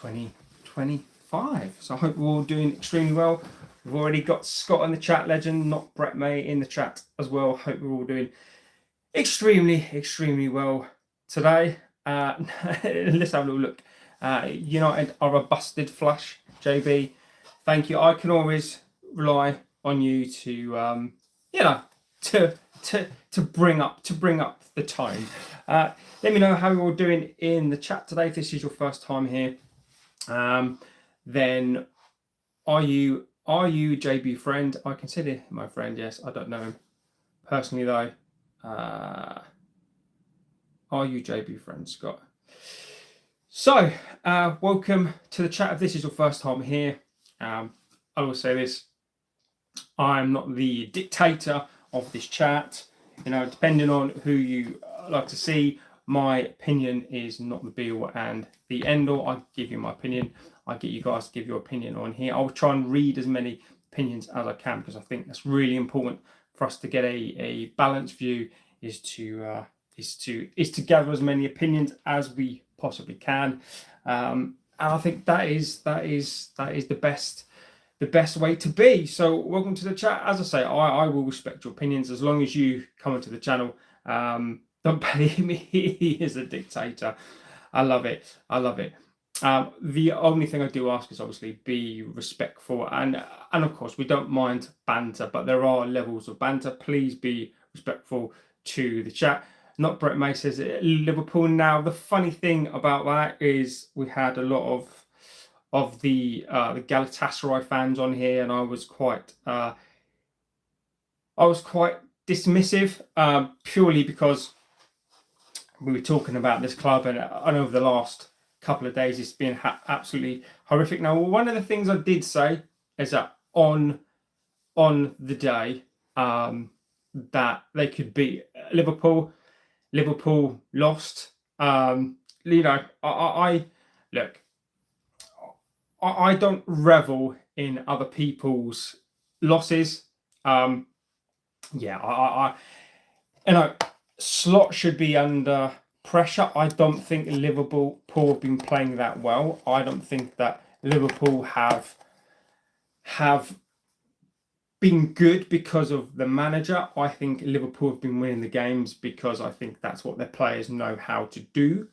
2025. So I hope we're all doing extremely well. We've already got Scott in the chat, legend, not Brett May, in the chat as well. Hope we're all doing extremely well today. Let's have a little look. United are a busted flush, JB. Thank you. I can always rely on you to to bring up the tone. Let me know how you're all doing in the chat today. If this is your first time here, then are you JB friend? I consider him my friend. Yes, I don't know him personally though. Are you JB friend, Scott? So welcome to the chat. If this is your first time here, I will say this: I'm not the dictator of this chat. Depending on who you like to see, my opinion is not the be all and the end all. I give you my opinion. I get you guys to give your opinion on here. I'll try and read as many opinions as I can, because I think that's really important for us to get a balanced view. Is to gather as many opinions as we possibly can, and I think that is the best way to be. So welcome to the chat. As I say, I will respect your opinions as long as you come into the channel. Don't believe me, he is a dictator. I love it. The only thing I do ask is obviously be respectful, and of course we don't mind banter, but there are levels of banter. Please be respectful to the chat. Not Brett May says Liverpool. Now the funny thing about that is we had a lot of the Galatasaray fans on here, and I was quite dismissive, purely because we were talking about this club, and over the last couple of days it's been absolutely horrific. Now, one of the things I did say is that on the day that they could beat Liverpool lost. I look, I don't revel in other people's losses. Slot should be under pressure. I don't think Liverpool have been playing that well. I don't think that Liverpool have been good because of the manager. I think Liverpool have been winning the games because I think that's what their players know how to do,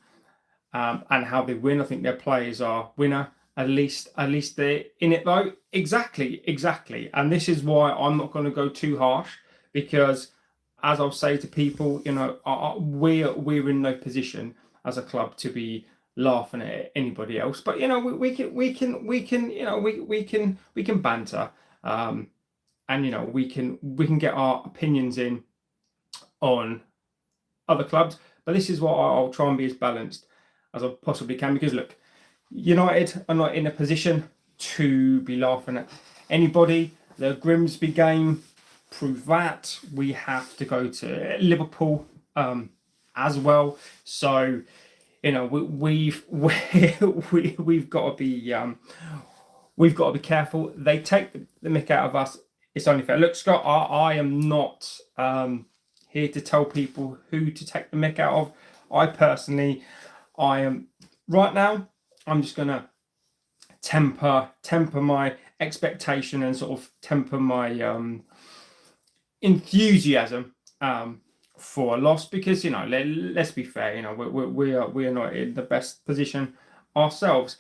and how they win. I think their players are winner. At least they're in it though. Exactly. And this is why I'm not going to go too harsh, because as I'll say to people, we're in no position as a club to be laughing at anybody else. But we can banter, and we can get our opinions in on other clubs. But this is what I'll try and be as balanced as I possibly can, because look, United are not in a position to be laughing at anybody. The Grimsby game proved that. We have to go to Liverpool as well. So we've got to be careful. They take the mick out of us. It's only fair. Look, Scott, I am not here to tell people who to take the mick out of. I am right now. I'm just going to temper my expectation and sort of temper my enthusiasm for a loss, because let's be fair. We are not in the best position ourselves.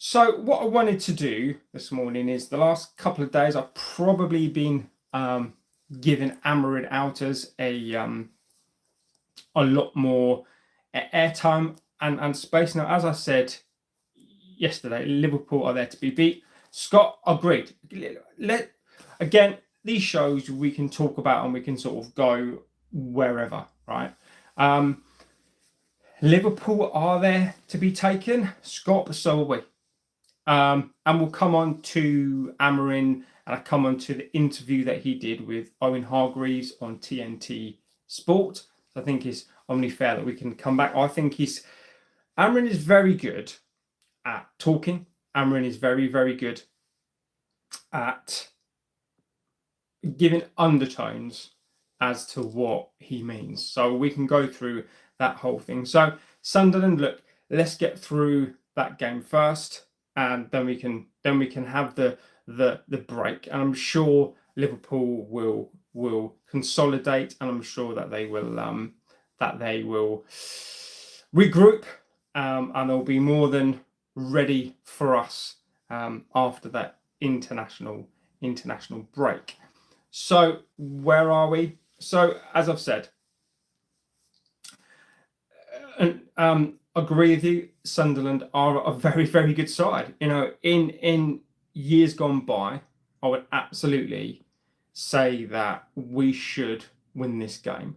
So what I wanted to do this morning is, the last couple of days I've probably been giving Amorim outers a lot more airtime and space. Now, as I said yesterday, Liverpool are there to be beat. Scott agreed. Again, these shows we can talk about and we can sort of go wherever, right? Liverpool are there to be taken, Scott, but so are we. And we'll come on to Amorim, and I come on to the interview that he did with Owen Hargreaves on TNT Sports. So I think it's only fair that we can come back. I think Amorim is very good at talking. Amorim is very, very good at giving undertones as to what he means. So we can go through that whole thing. So Sunderland, look, let's get through that game first, and then we can have the break. And I'm sure Liverpool will consolidate, and I'm sure that they will regroup, and they'll be more than ready for us after that international break. So where are we? So as I've said, and agree with you, Sunderland are a very, very good side. In years gone by, I would absolutely say that we should win this game.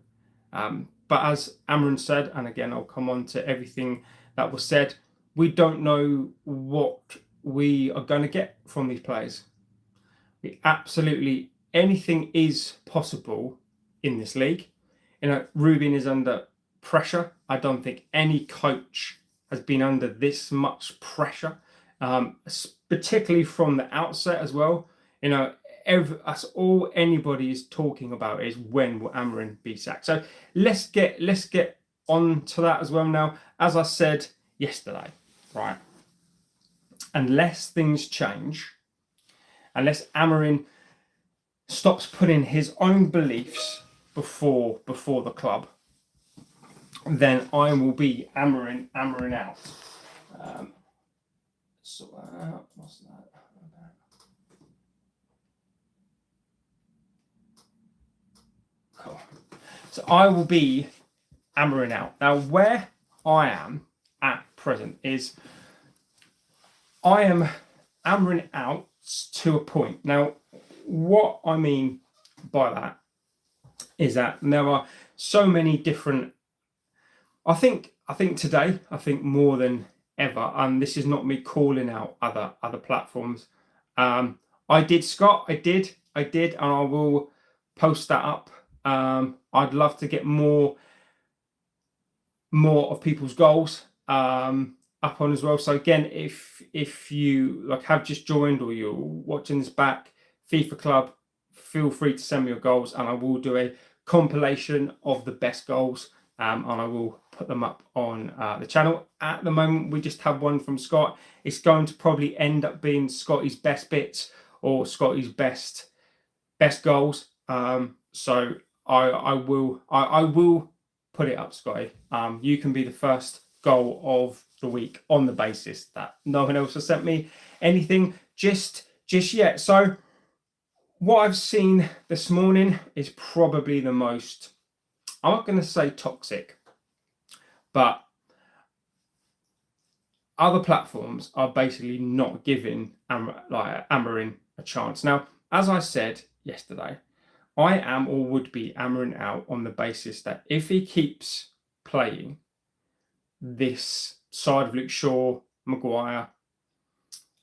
But as Amorim said, and again, I'll come on to everything that was said, we don't know what we are going to get from these players. Anything is possible in this league. Ruben is under pressure. I don't think any coach has been under this much pressure, particularly from the outset as well. That's all anybody is talking about is when will Amorim be sacked. So let's get on to that as well now. As I said yesterday, right? Unless things change, unless Amorim stops putting his own beliefs before the club, then I will be Amorim out. What's that? Cool. So I will be Amorim out. Now, where I am at present is I am Amorim out to a point. Now, what I mean by that is that there are so many different. I think today, more than ever, and this is not me calling out other platforms. I did, Scott. I did, and I will post that up. I'd love to get more of people's goals up on as well. So again, if you have just joined or you're watching this back, FIFA Club, feel free to send me your goals, and I will do a compilation of the best goals, and I will put them up on the channel. At the moment, we just have one from Scott. It's going to probably end up being Scotty's best bits or Scotty's best goals. So I will put it up, Scotty. You can be the first goal of the week on the basis that no one else has sent me anything just yet. So what I've seen this morning is probably the most, I'm not going to say toxic, but other platforms are basically not giving Amorim a chance. Now, as I said yesterday, I am or would be Amorim out on the basis that if he keeps playing this side of Luke Shaw, Maguire,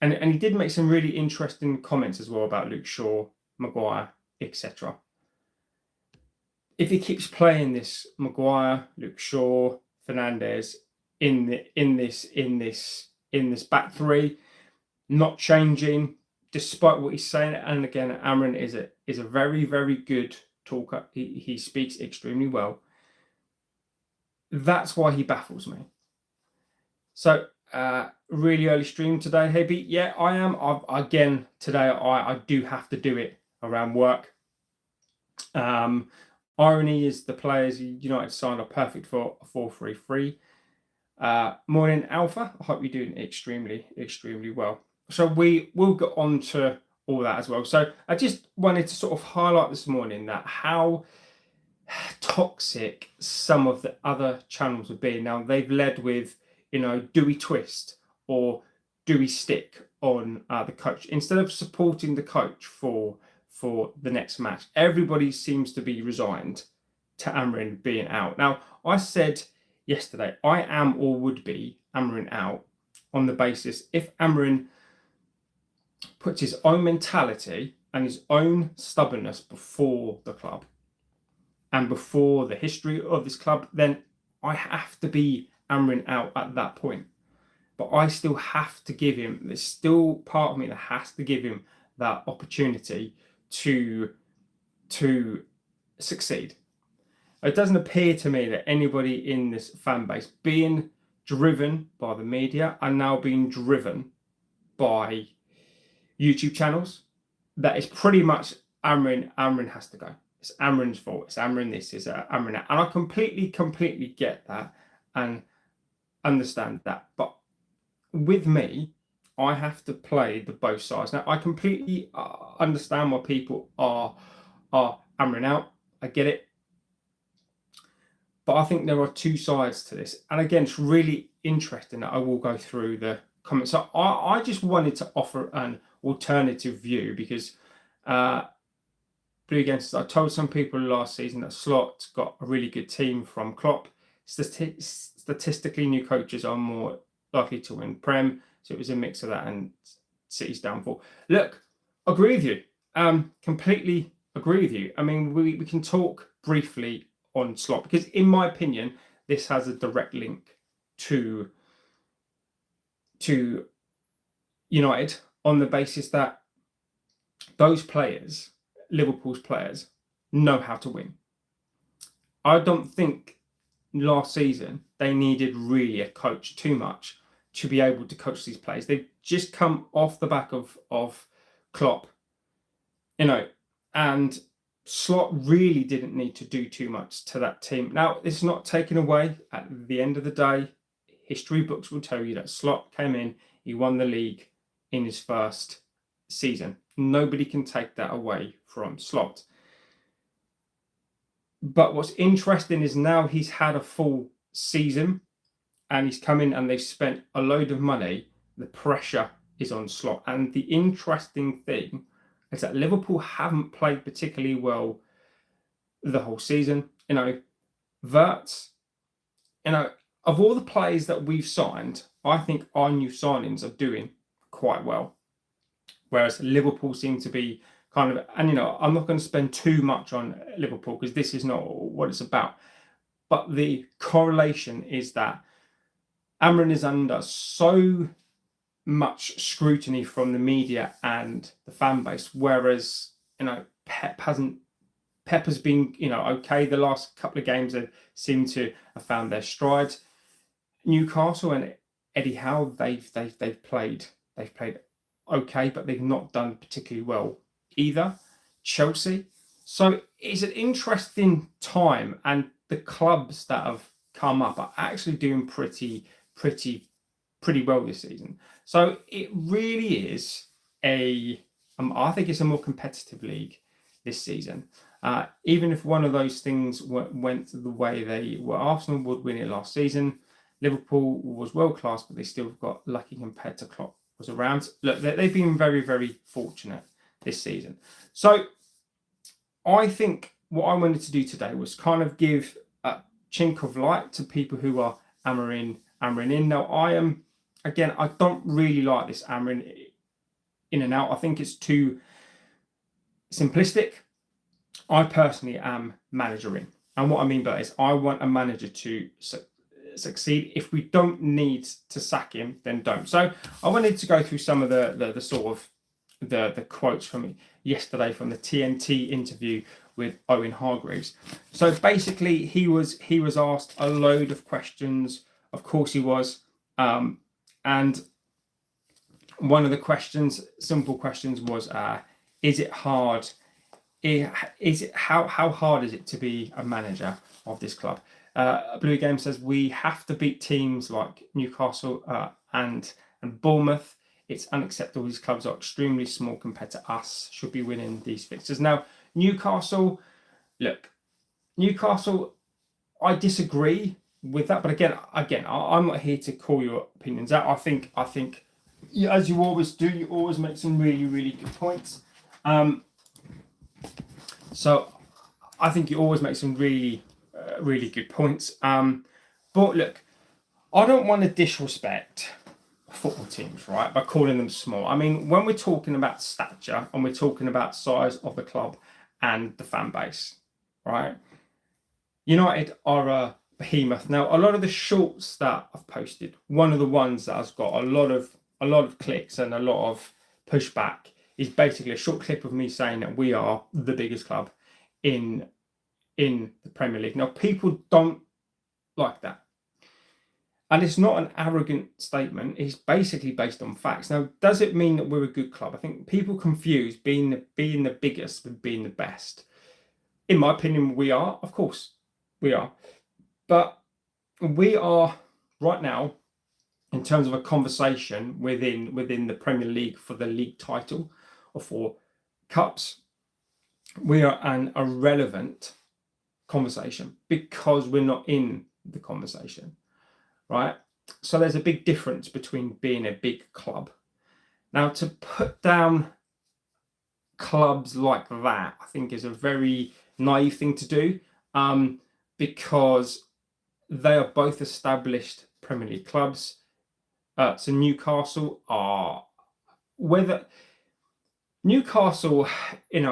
and he did make some really interesting comments as well about Luke Shaw, Maguire, etc. If he keeps playing this Maguire, Luke Shaw, Fernandes in this back three, not changing despite what he's saying, and again, Amorim is a very, very good talker. He speaks extremely well. That's why he baffles me. So really early stream today, hey B. Yeah, I am. Again today, I do have to do it around work. Irony is the players United signed are perfect for a 4-3-3. Morning, Alpha. I hope you're doing extremely, extremely well. So we will get on to all that as well. So I just wanted to sort of highlight this morning that how toxic some of the other channels have been. Now they've led with, do we twist or do we stick on the coach instead of supporting the coach for the next match? Everybody seems to be resigned to Amorim being out. Now, I said yesterday, I am or would be Amorim out on the basis if Amorim puts his own mentality and his own stubbornness before the club and before the history of this club, then I have to be Amorim out at that point. But I still have to give him, there's still part of me that has to give him that opportunity to succeed. It doesn't appear to me that anybody in this fan base, being driven by the media are now being driven by YouTube channels. That is pretty much Amorim has to go. It's Amorim's fault. It's Amorim this, it's Amorim that. And I completely get that and understand that. But with me, I have to play the both sides. Now, I completely understand why people are Amorim out. I get it. But I think there are two sides to this. And again, it's really interesting that I will go through the comments. So I just wanted to offer an alternative view because Blue Against, I told some people last season that Slot got a really good team from Klopp. Statistically, new coaches are more likely to win Prem. So it was a mix of that and City's downfall. Look, agree with you. Completely agree with you. I mean, we can talk briefly on Slot because, in my opinion, this has a direct link to United on the basis that those players, Liverpool's players, know how to win. I don't think last season they needed really a coach too much to be able to coach these players. They've just come off the back of Klopp, and Slot really didn't need to do too much to that team. Now, it's not taken away. At the end of the day, history books will tell you that Slot came in, he won the league in his first season. Nobody can take that away from Slot. But what's interesting is now he's had a full season and he's come in and they've spent a load of money. The pressure is on Slot. And the interesting thing is that Liverpool haven't played particularly well the whole season. Wirtz, of all the players that we've signed, I think our new signings are doing quite well. Whereas Liverpool seem to be kind of, and I'm not going to spend too much on Liverpool because this is not what it's about. But the correlation is that Amorim is under so much scrutiny from the media and the fan base, whereas Pep has been okay. The last couple of games they seem to have found their stride. Newcastle and Eddie Howe, they've played okay, but they've not done particularly well either. Chelsea. So it's an interesting time, and the clubs that have come up are actually doing pretty well this season. So it really is I think it's a more competitive league this season. Even if one of those things went the way they were, Arsenal would win it last season. Liverpool was world class, but they still got lucky compared to Klopp was around. Look, they've been very, very fortunate this season. So I think what I wanted to do today was kind of give a chink of light to people who are Amorim in. Now, I don't really like this Amorim in and out. I think it's too simplistic. I personally am managering. And what I mean by that is I want a manager to succeed. If we don't need to sack him, then don't. So I wanted to go through some of the sort of the quotes from yesterday from the TNT interview with Owen Hargreaves. So basically he was asked a load of questions. Of course he was. And one of the questions, simple questions, was is it hard? How hard is it to be a manager of this club? Blue Game says we have to beat teams like Newcastle and Bournemouth. It's unacceptable. These clubs are extremely small compared to us. Should be winning these fixtures. Now, Newcastle, I disagree with that. But again, I'm not here to call your opinions out. I think as you always do, you always make some really, really good points. So I think you always make some really, really good points. But look, I don't want to disrespect football teams, right, by calling them small. I mean, when we're talking about stature and we're talking about size of the club and the fan base, right, United are a behemoth. Now, a lot of the shorts that I've posted, one of the ones that has got a lot of clicks and a lot of pushback is basically a short clip of me saying that we are the biggest club in the Premier League. Now, people don't like that. And it's not an arrogant statement. It's basically based on facts. Now, does it mean that we're a good club? I think people confuse being the biggest with being the best. In my opinion, we are. Of course, we are. But we are right now, in terms of a conversation within the Premier League for the league title or for cups, we are an irrelevant conversation because we're not in the conversation. Right? So there's a big difference between being a big club. Now, to put down clubs like that, I think is a very naive thing to do, because they are both established Premier League clubs. So Newcastle are, whether Newcastle, they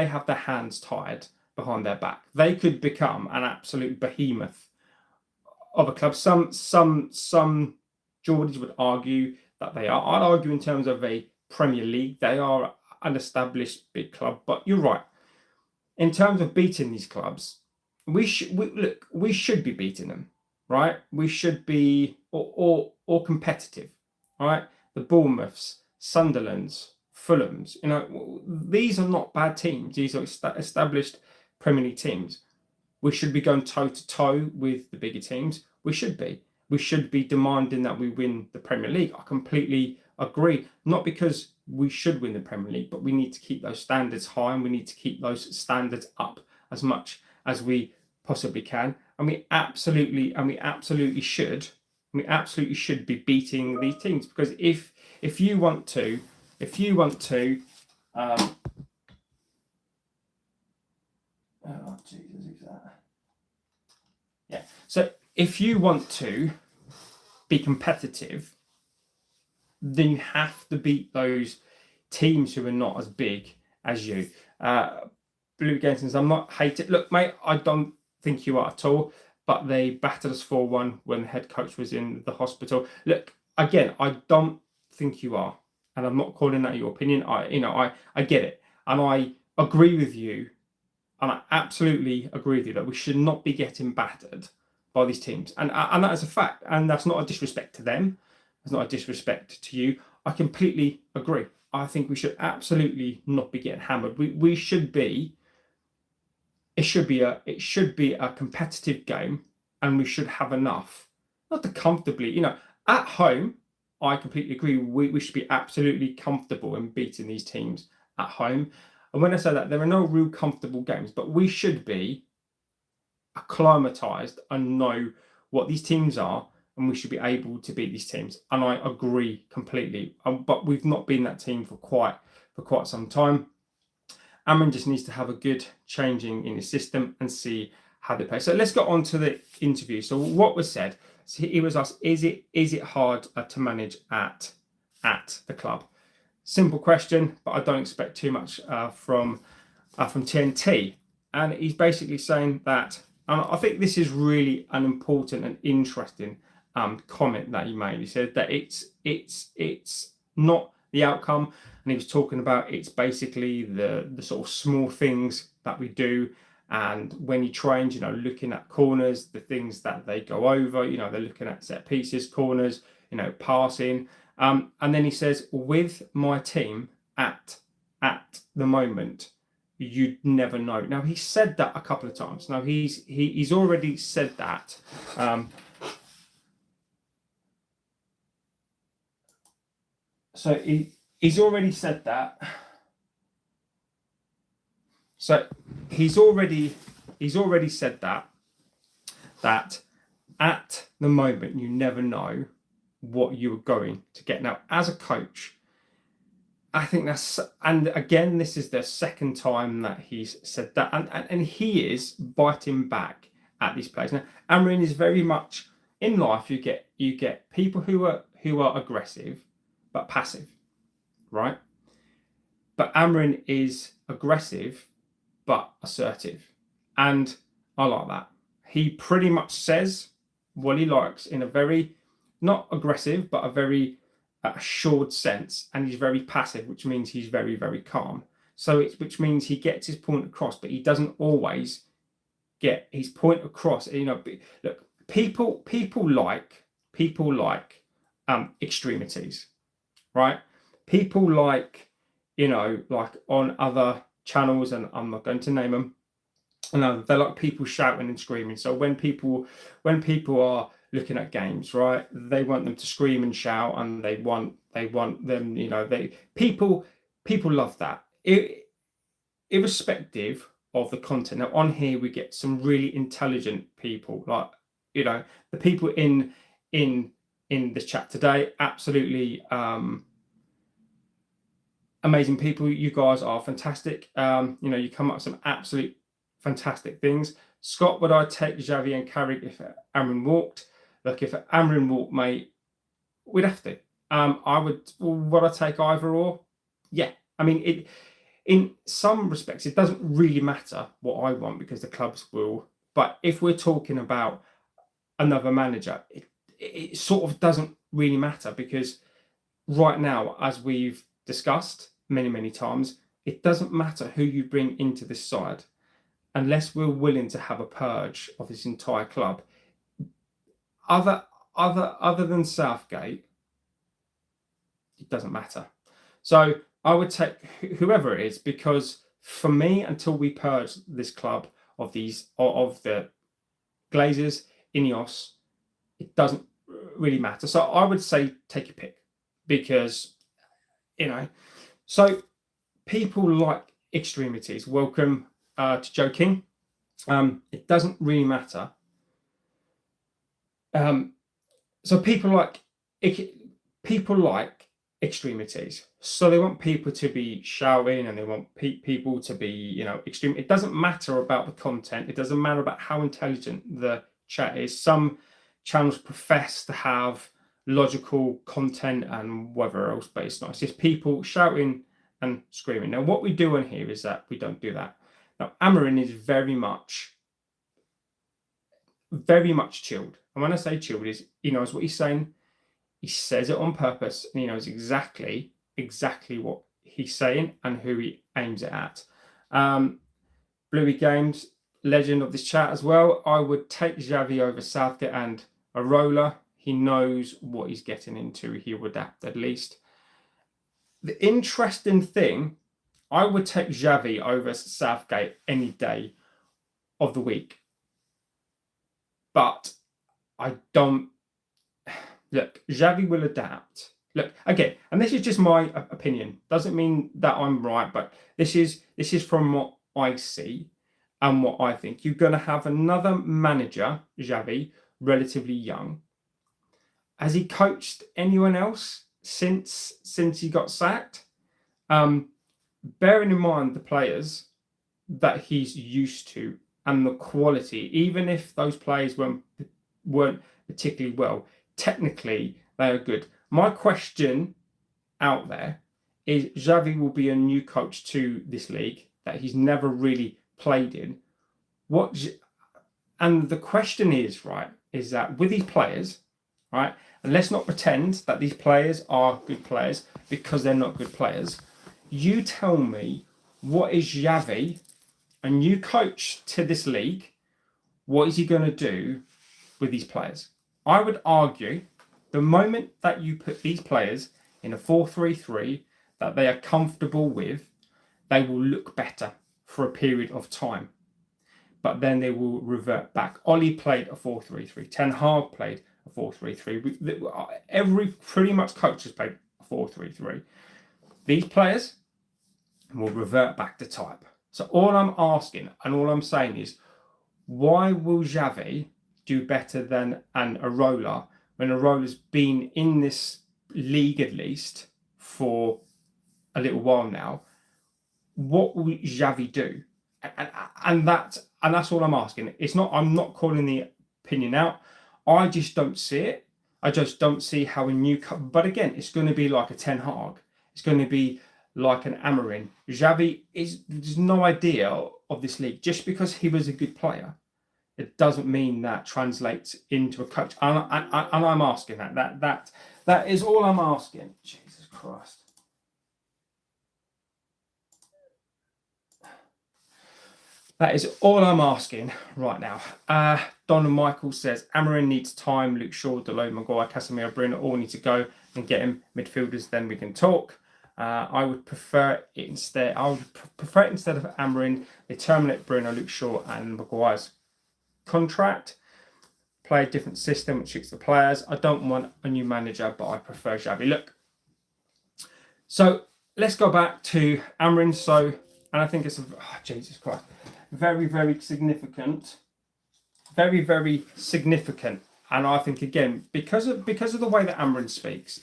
have their hands tied behind their back. They could become an absolute behemoth of a club. Some Geordies would argue that they are. I'd argue in terms of a Premier League, they are an established big club. But you're right. In terms of beating these clubs, we should be beating them, right? We should be or competitive, right? The Bournemouths, Sunderlands, Fulhams, these are not bad teams. These are established Premier League teams. We should be going toe to toe with the bigger teams. We should be. We should be demanding that we win the Premier League. I completely agree. Not because we should win the Premier League, but we need to keep those standards high, and we need to keep those standards up as much as we possibly can. And we absolutely should. We absolutely should be beating these teams, because if you want to, oh Jesus, is that? Yeah. So if you want to be competitive, then you have to beat those teams who are not as big as you. Blue Gensons, I'm not hated. Look, mate, I don't think you are at all. But they battered us 4-1 when the head coach was in the hospital. Look, again, I don't think you are, and I'm not calling that your opinion. I get it, and I agree with you, and I absolutely agree with you that we should not be getting battered by these teams, and that is a fact, and that's not a disrespect to them. It's not a disrespect to you. I completely agree. I think we should absolutely not be getting hammered. We should be. It should be a competitive game, and we should have enough, not to comfortably, at home. I completely agree. We should be absolutely comfortable in beating these teams at home. And when I say that, there are no real comfortable games, but we should be acclimatized and know what these teams are, and we should be able to beat these teams. And I agree completely. But we've not been that team for quite some time. Amorim just needs to have a good changing in his system and see how they play. So let's get on to the interview. So what was said? So he was asked, is it hard to manage at the club? Simple question, but I don't expect too much from TNT. And he's basically saying that, and I think this is really an important and interesting comment that he made. He said that it's not the outcome, and he was talking about it's basically the sort of small things that we do. And when he trains, looking at corners, the things that they go over, they're looking at set pieces, corners, passing. And then he says, with my team at the moment, you'd never know. Now, he said that a couple of times. Now, he's already said that. So he's already said that. So he's already said that at the moment you never know what you're going to get. Now, as a coach, I think that's, and again, this is the second time that he's said that, and he is biting back at these players. Now, Amorim is very much in life. You get people who are aggressive but passive, right? But Amorim is aggressive but assertive, and I like that. He pretty much says what he likes in a very not aggressive but a very assured sense, and he's very passive, which means he's very, very calm. So which means he gets his point across, but he doesn't always get his point across. Look, people like extremities, right? People like, like on other channels, and I'm not going to name them, and they're like people shouting and screaming. So when people are looking at games, right, they want them to scream and shout, and they want them, people love that. Irrespective of the content. Now on here we get some really intelligent people, like, the people in this chat today, absolutely amazing people. You guys are fantastic. You come up with some absolute fantastic things. Scott, would I take Xavi and Carrick if Amorim walked? Look, if Amorim walked, mate, we'd have to. Would I take either or? Yeah. I mean, in some respects, it doesn't really matter what I want, because the clubs will. But if we're talking about another manager, it sort of doesn't really matter, because right now, as we've discussed many, many times, it doesn't matter who you bring into this side unless we're willing to have a purge of this entire club. Other than Southgate, it doesn't matter. So I would take whoever it is, because for me, until we purge this club of the Glazers, Ineos, it doesn't really matter. So I would say take your pick, because so people like extremities. Welcome to Joe King. It doesn't really matter. So people like extremities. So they want people to be shouting, and they want people to be, extreme. It doesn't matter about the content. It doesn't matter about how intelligent the chat is. Some channels profess to have logical content and whatever else, but it's not. It's just people shouting and screaming. Now, what we do on here is that we don't do that. Now, Amorim is very much chilled. And when I say chilled, he knows what he's saying. He says it on purpose, and he knows exactly what he's saying and who he aims it at. Bluey Games, legend of this chat as well. I would take Xavi over Southgate and Arola. He knows what he's getting into. He would adapt, at least. The interesting thing, I would take Xavi over Southgate any day of the week. But I don't... Look, Xavi will adapt. Look, again, and this is just my opinion. Doesn't mean that I'm right, but this is from what I see and what I think. You're going to have another manager, Xavi, relatively young. Has he coached anyone else since he got sacked? Bearing in mind the players that he's used to and the quality, even if those players weren't particularly well, technically they are good. My question out there is, Xavi will be a new coach to this league that he's never really played in. And the question is, right, is that with these players, right, and let's not pretend that these players are good players, because they're not good players. You tell me, what is Xavi, a new coach to this league, what is he going to do with these players? I would argue the moment that you put these players in a 4-3-3 that they are comfortable with, they will look better for a period of time. But then they will revert back. Ollie played a 4-3-3. Ten Hag played a 4-3-3. Every pretty much coach has played a 4-3-3. These players will revert back to type. So all I'm asking and all I'm saying is, why will Xavi do better than an Arola when Arola's been in this league at least for a little while now? What will Xavi do? And that's all I'm asking. I'm not calling the opinion out. I just don't see it. I just don't see how a new... But again, it's going to be like a Ten Hag. It's going to be like an Amorim. Xavi there's no idea of this league. Just because he was a good player, it doesn't mean that translates into a coach. And I'm asking that is all I'm asking. Jesus Christ. That is all I'm asking right now. Don Michael says, Amorim needs time. Luke Shaw, Dalot, Maguire, Casemiro, Bruno all need to go and get him midfielders. Then we can talk. I would prefer it instead. I would prefer it instead of Amorim. They terminate Bruno, Luke Shaw, and Maguire's contract. Play a different system which suits the players. I don't want a new manager, but I prefer Xavi. Look. So let's go back to Amorim. So, and I think it's Jesus Christ, very, very significant. Very, very significant. And I think again, because of the way that Amorim speaks,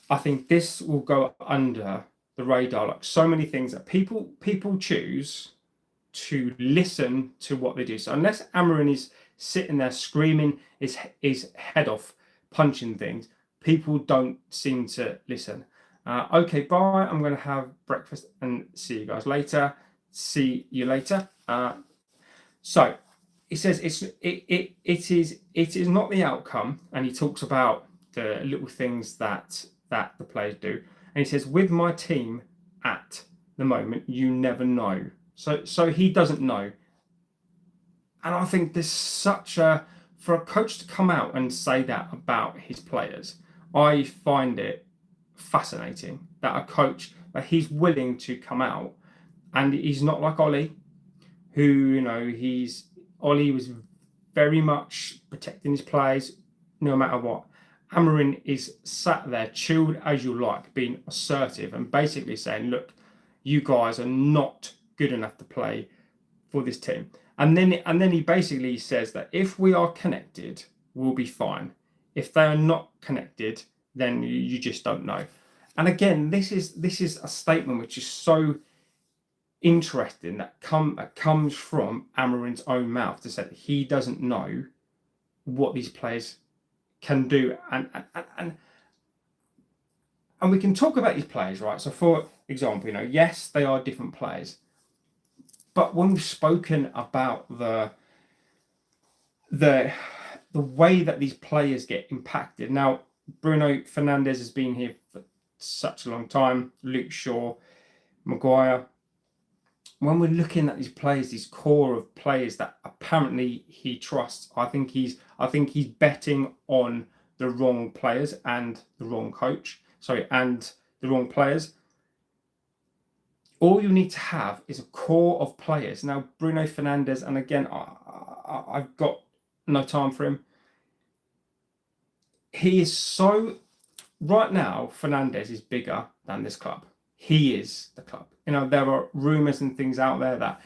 I think this will go under the radar, like so many things that people choose to listen to what they do. So unless Amorim is sitting there screaming his head off, punching things, people don't seem to listen. Okay, bye. I'm going to have breakfast and see you guys later. See you later. So he says it is not the outcome, and he talks about the little things that the players do, and he says with my team at the moment, you never know. So he doesn't know, and I think there's such a for a coach to come out and say that about his players. I find it fascinating that a coach that he's willing to come out, and he's not like Ollie, who Ollie was very much protecting his players no matter what. Amorim is sat there, chilled as you like, being assertive and basically saying, look, you guys are not good enough to play for this team. And then he basically says that if we are connected, we'll be fine. If they are not connected, then you just don't know. And again, this is a statement which is so interesting that comes from Amorim's own mouth, to say that he doesn't know what these players can do, and we can talk about these players, right? So for example, yes, they are different players, but when we've spoken about the way that these players get impacted. Now, Bruno Fernandes has been here for such a long time, Luke Shaw, Maguire. When we're looking at these players, this core of players that apparently he trusts, I think he's betting on the wrong players and the wrong coach. And the wrong players. All you need to have is a core of players. Now, Bruno Fernandes, and again, I've got no time for him. He is so right now. Fernandes is bigger than this club. He is the club. There are rumours and things out there that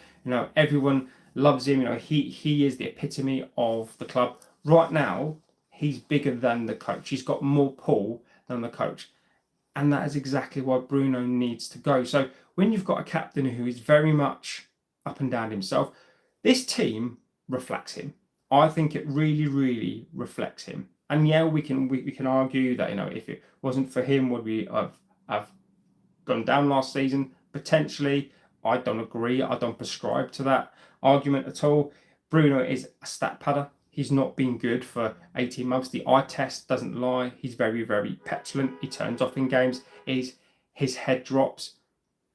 everyone loves him. He is the epitome of the club. Right now, he's bigger than the coach. He's got more pull than the coach. And that is exactly why Bruno needs to go. So when you've got a captain who is very much up and down himself, this team reflects him. I think it really, really reflects him. And yeah, we can argue that if it wasn't for him, would we have gone down last season? Potentially. I don't agree. I don't prescribe to that argument at all. Bruno is a stat padder. He's not been good for 18 months. The eye test doesn't lie. He's very, very petulant. He turns off in games. His head drops.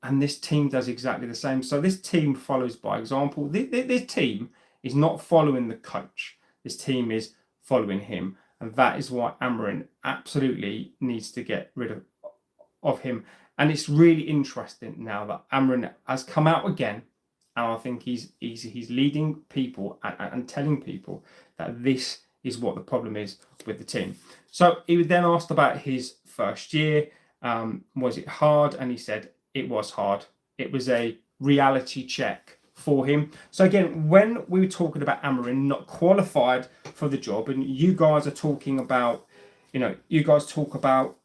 And this team does exactly the same. So this team follows by example. This team is not following the coach. This team is following him. And that is why Amorim absolutely needs to get rid of him. And it's really interesting now that Amorim has come out again. And I think he's leading people and telling people that this is what the problem is with the team. So he was then asked about his first year. Was it hard? And he said it was hard. It was a reality check for him. So again, when we were talking about Amorim not qualified for the job, and you guys are talking about, you guys talk about,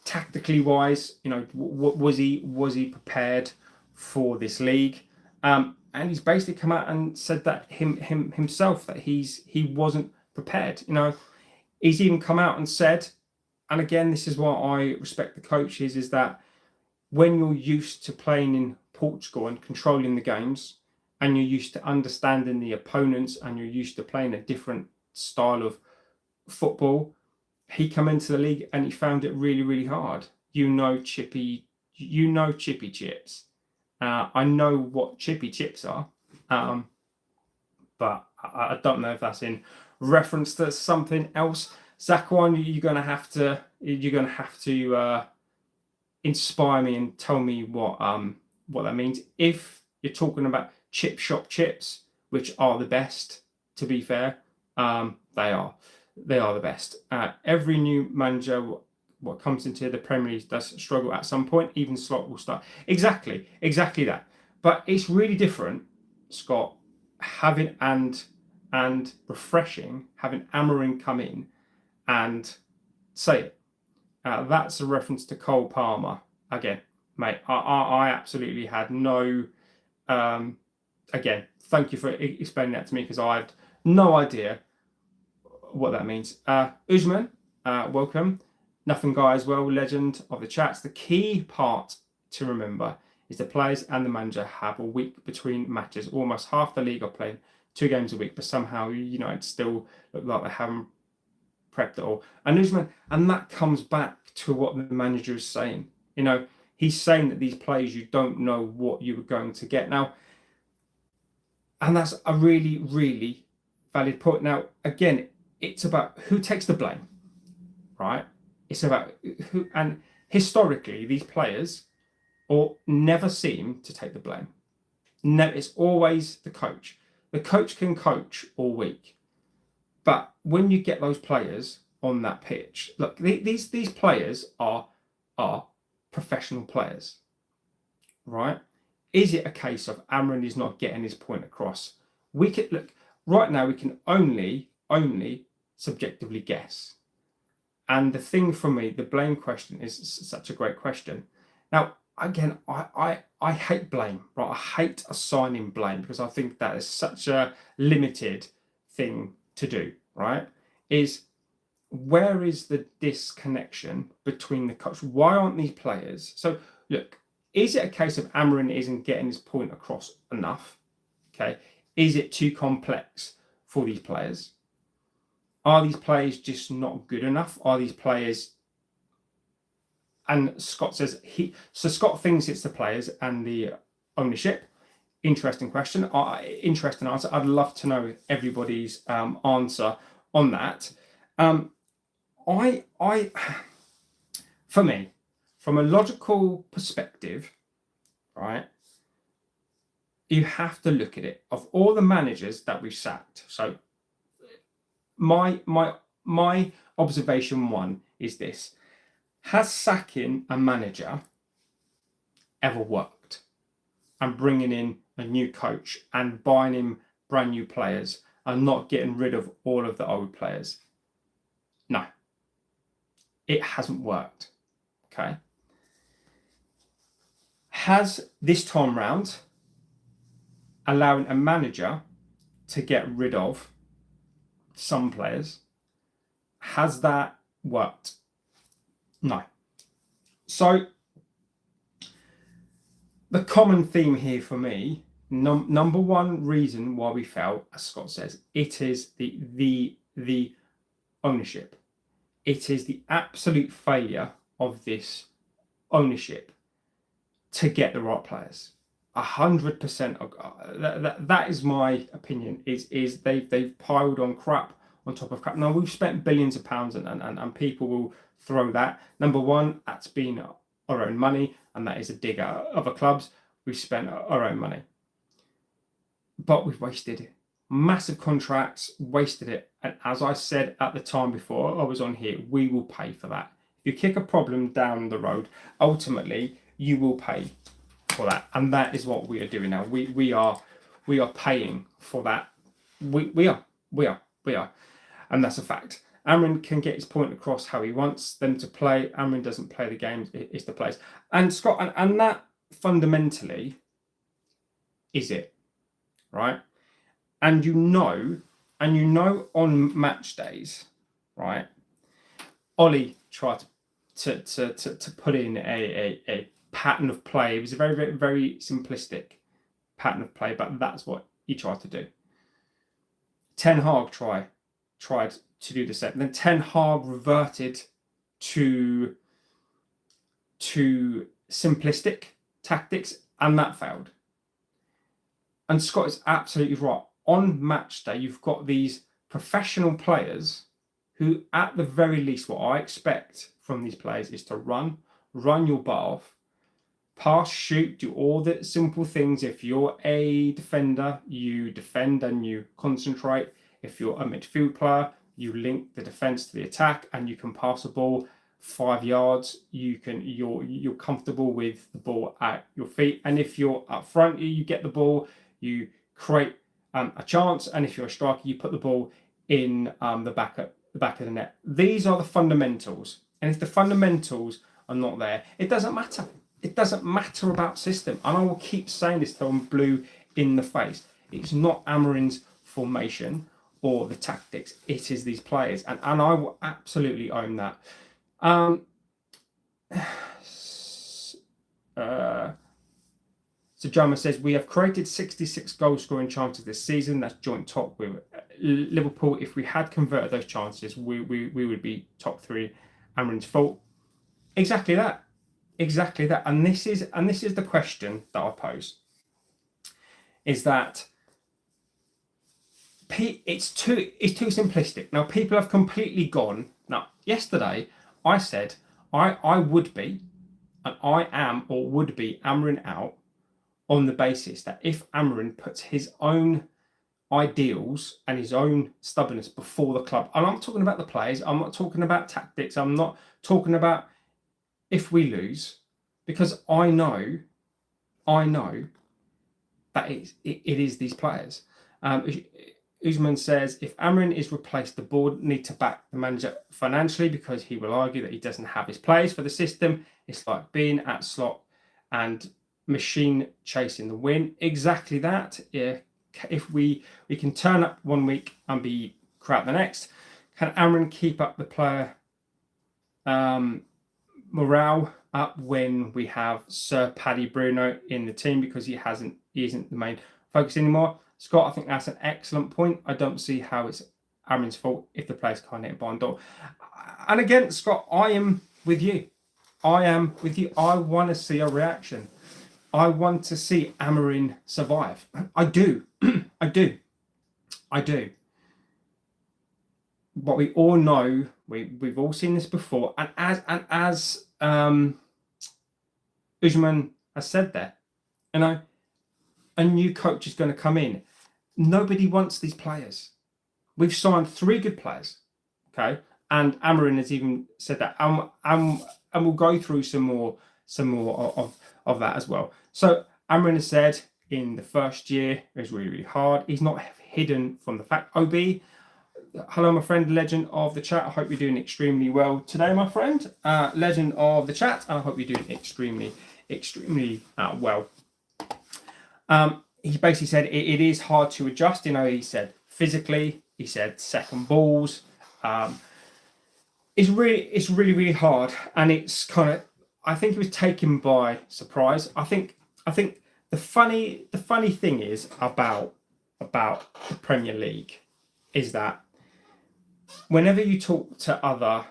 tactically wise, was he prepared for this league? And he's basically come out and said that himself that he wasn't prepared. He's even come out and said, and again, this is why I respect the coaches, is that when you're used to playing in Portugal and controlling the games, and you're used to understanding the opponents, and you're used to playing a different style of football, he come into the league and he found it really, really hard. Chippy chips. I know what chippy chips are, but I don't know if that's in reference to something else. Zakwan, you're gonna have to inspire me and tell me what that means. If you're talking about chip shop chips, which are the best, to be fair, they are the best. Every new manager what comes into the Premier League does struggle at some point. Even Slot will start exactly that. But it's really different, Scott, having and refreshing having Amorim come in and say it. That's a reference to Cole Palmer again, mate. I absolutely had no. Again, thank you for explaining that to me, because I had no idea what that means. Usman, welcome. Nothing Guy as well, legend of the chats. The key part to remember is the players and the manager have a week between matches. Almost half the league are playing 2 games a week, but somehow United still look like they haven't prepped it all. And Usman, and that comes back to what the manager is saying. He's saying that these players, you don't know what you were going to get now. And that's a really, really valid point. Now, again, it's about who takes the blame, right? It's about who, and historically, these players never seem to take the blame. No, it's always the coach. The coach can coach all week. But when you get those players on that pitch, look, these players are professional players, right? Is it a case of Amorim is not getting his point across? We can look right now. We can only subjectively guess. And the thing for me, the blame question is such a great question. Now, again, I hate blame, right? I hate assigning blame, because I think that is such a limited thing to do, right? Where is the disconnection between the coach? Why aren't these players? So look, is it a case of Amorim isn't getting his point across enough? Okay. Is it too complex for these players? Are these players just not good enough? Are these players? And Scott says Scott thinks it's the players and the ownership. Interesting question. Interesting answer. I'd love to know everybody's answer on that. For me, from a logical perspective, right, you have to look at it. Of all the managers that we've sacked, so my observation one is this: has sacking a manager ever worked? And bringing in a new coach and buying him brand new players and not getting rid of all of the old players? No, it hasn't worked. Okay. Has this time round allowing a manager to get rid of some players, has that worked? No. So the common theme here for me, number one reason why we fail, as Scott says, it is the ownership. It is the absolute failure of this ownership to get the right players. 100%. That is my opinion. Is they've piled on crap on top of crap. Now, we've spent billions of pounds, and people will throw that. Number one, that's been our own money, and that is a dig at other clubs. We've spent our own money, but we've wasted it. Massive contracts, wasted it. And as I said at the time before I was on here, we will pay for that. If you kick a problem down the road, ultimately you will pay for that, and that is what we are doing now. We are paying for that. We are, and that's a fact. Amorim can get his point across how he wants them to play. Amorim doesn't play the games; it's the plays. And Scott, and that fundamentally is it, right? And you know on match days, right? Ollie tried to put in a pattern of play. It was a very, very, very simplistic pattern of play, but that's what he tried to do. Ten Hag tried to do the same. Then Ten Hag reverted to simplistic tactics, and that failed. And Scott is absolutely right. On match day, you've got these professional players who, at the very least, what I expect from these players is to run your butt off, pass, shoot, do all the simple things. If you're a defender, you defend and you concentrate. If you're a midfield player, you link the defense to the attack and you can pass a ball 5 yards. You're comfortable with the ball at your feet. And if you're up front, you get the ball, you create a chance. And if you're a striker, you put the ball in the back of the net. These are the fundamentals. And if the fundamentals are not there, it doesn't matter. It doesn't matter about system. And I will keep saying this till I'm blue in the face. It's not Amorim's formation or the tactics. It is these players. And I will absolutely own that. So Jama says, we have created 66 goal scoring chances this season. That's joint top with Liverpool. If we had converted those chances, we would be top 3. Amorim's fault. Exactly that. Exactly that. And this is the question that I pose. Is that it's too simplistic. Now people have completely gone. Now yesterday I said I would be, and I am or would be Amorim out on the basis that if Amorim puts his own ideals and his own stubbornness before the club, and I'm talking about the players, I'm not talking about tactics, I'm not talking about if we lose, because I know that it is these players. Usman says, if Amorim is replaced, the board need to back the manager financially because he will argue that he doesn't have his players for the system. It's like being at slot and machine chasing the win. Exactly that. Yeah. If we can turn up one week and be crap the next, can Amorim keep up the player morale up when we have Sir Paddy Bruno in the team because he isn't the main focus anymore? Scott, I think that's an excellent point. I don't see how it's Amorim's fault if the players can't hit a barn door. And again, Scott, I am with you. I want to see a reaction. I want to see Amorim survive. I do. I do. But we all know, we've all seen this before, and as Usman has said there, a new coach is going to come in. Nobody wants these players. We've signed 3 good players, okay, and Amorim has even said that, and we'll go through some more of that as well. So Amorim has said in the first year it was really hard. He's not hidden from the fact. OB, hello, my friend, legend of the chat. I hope you're doing extremely well today, my friend. Legend of the chat, and I hope you're doing extremely well. He basically said it is hard to adjust. He said physically, he said second balls. It's really hard, and it's kind of, I think he was taken by surprise. I think the funny thing is about the Premier League is that whenever you talk to other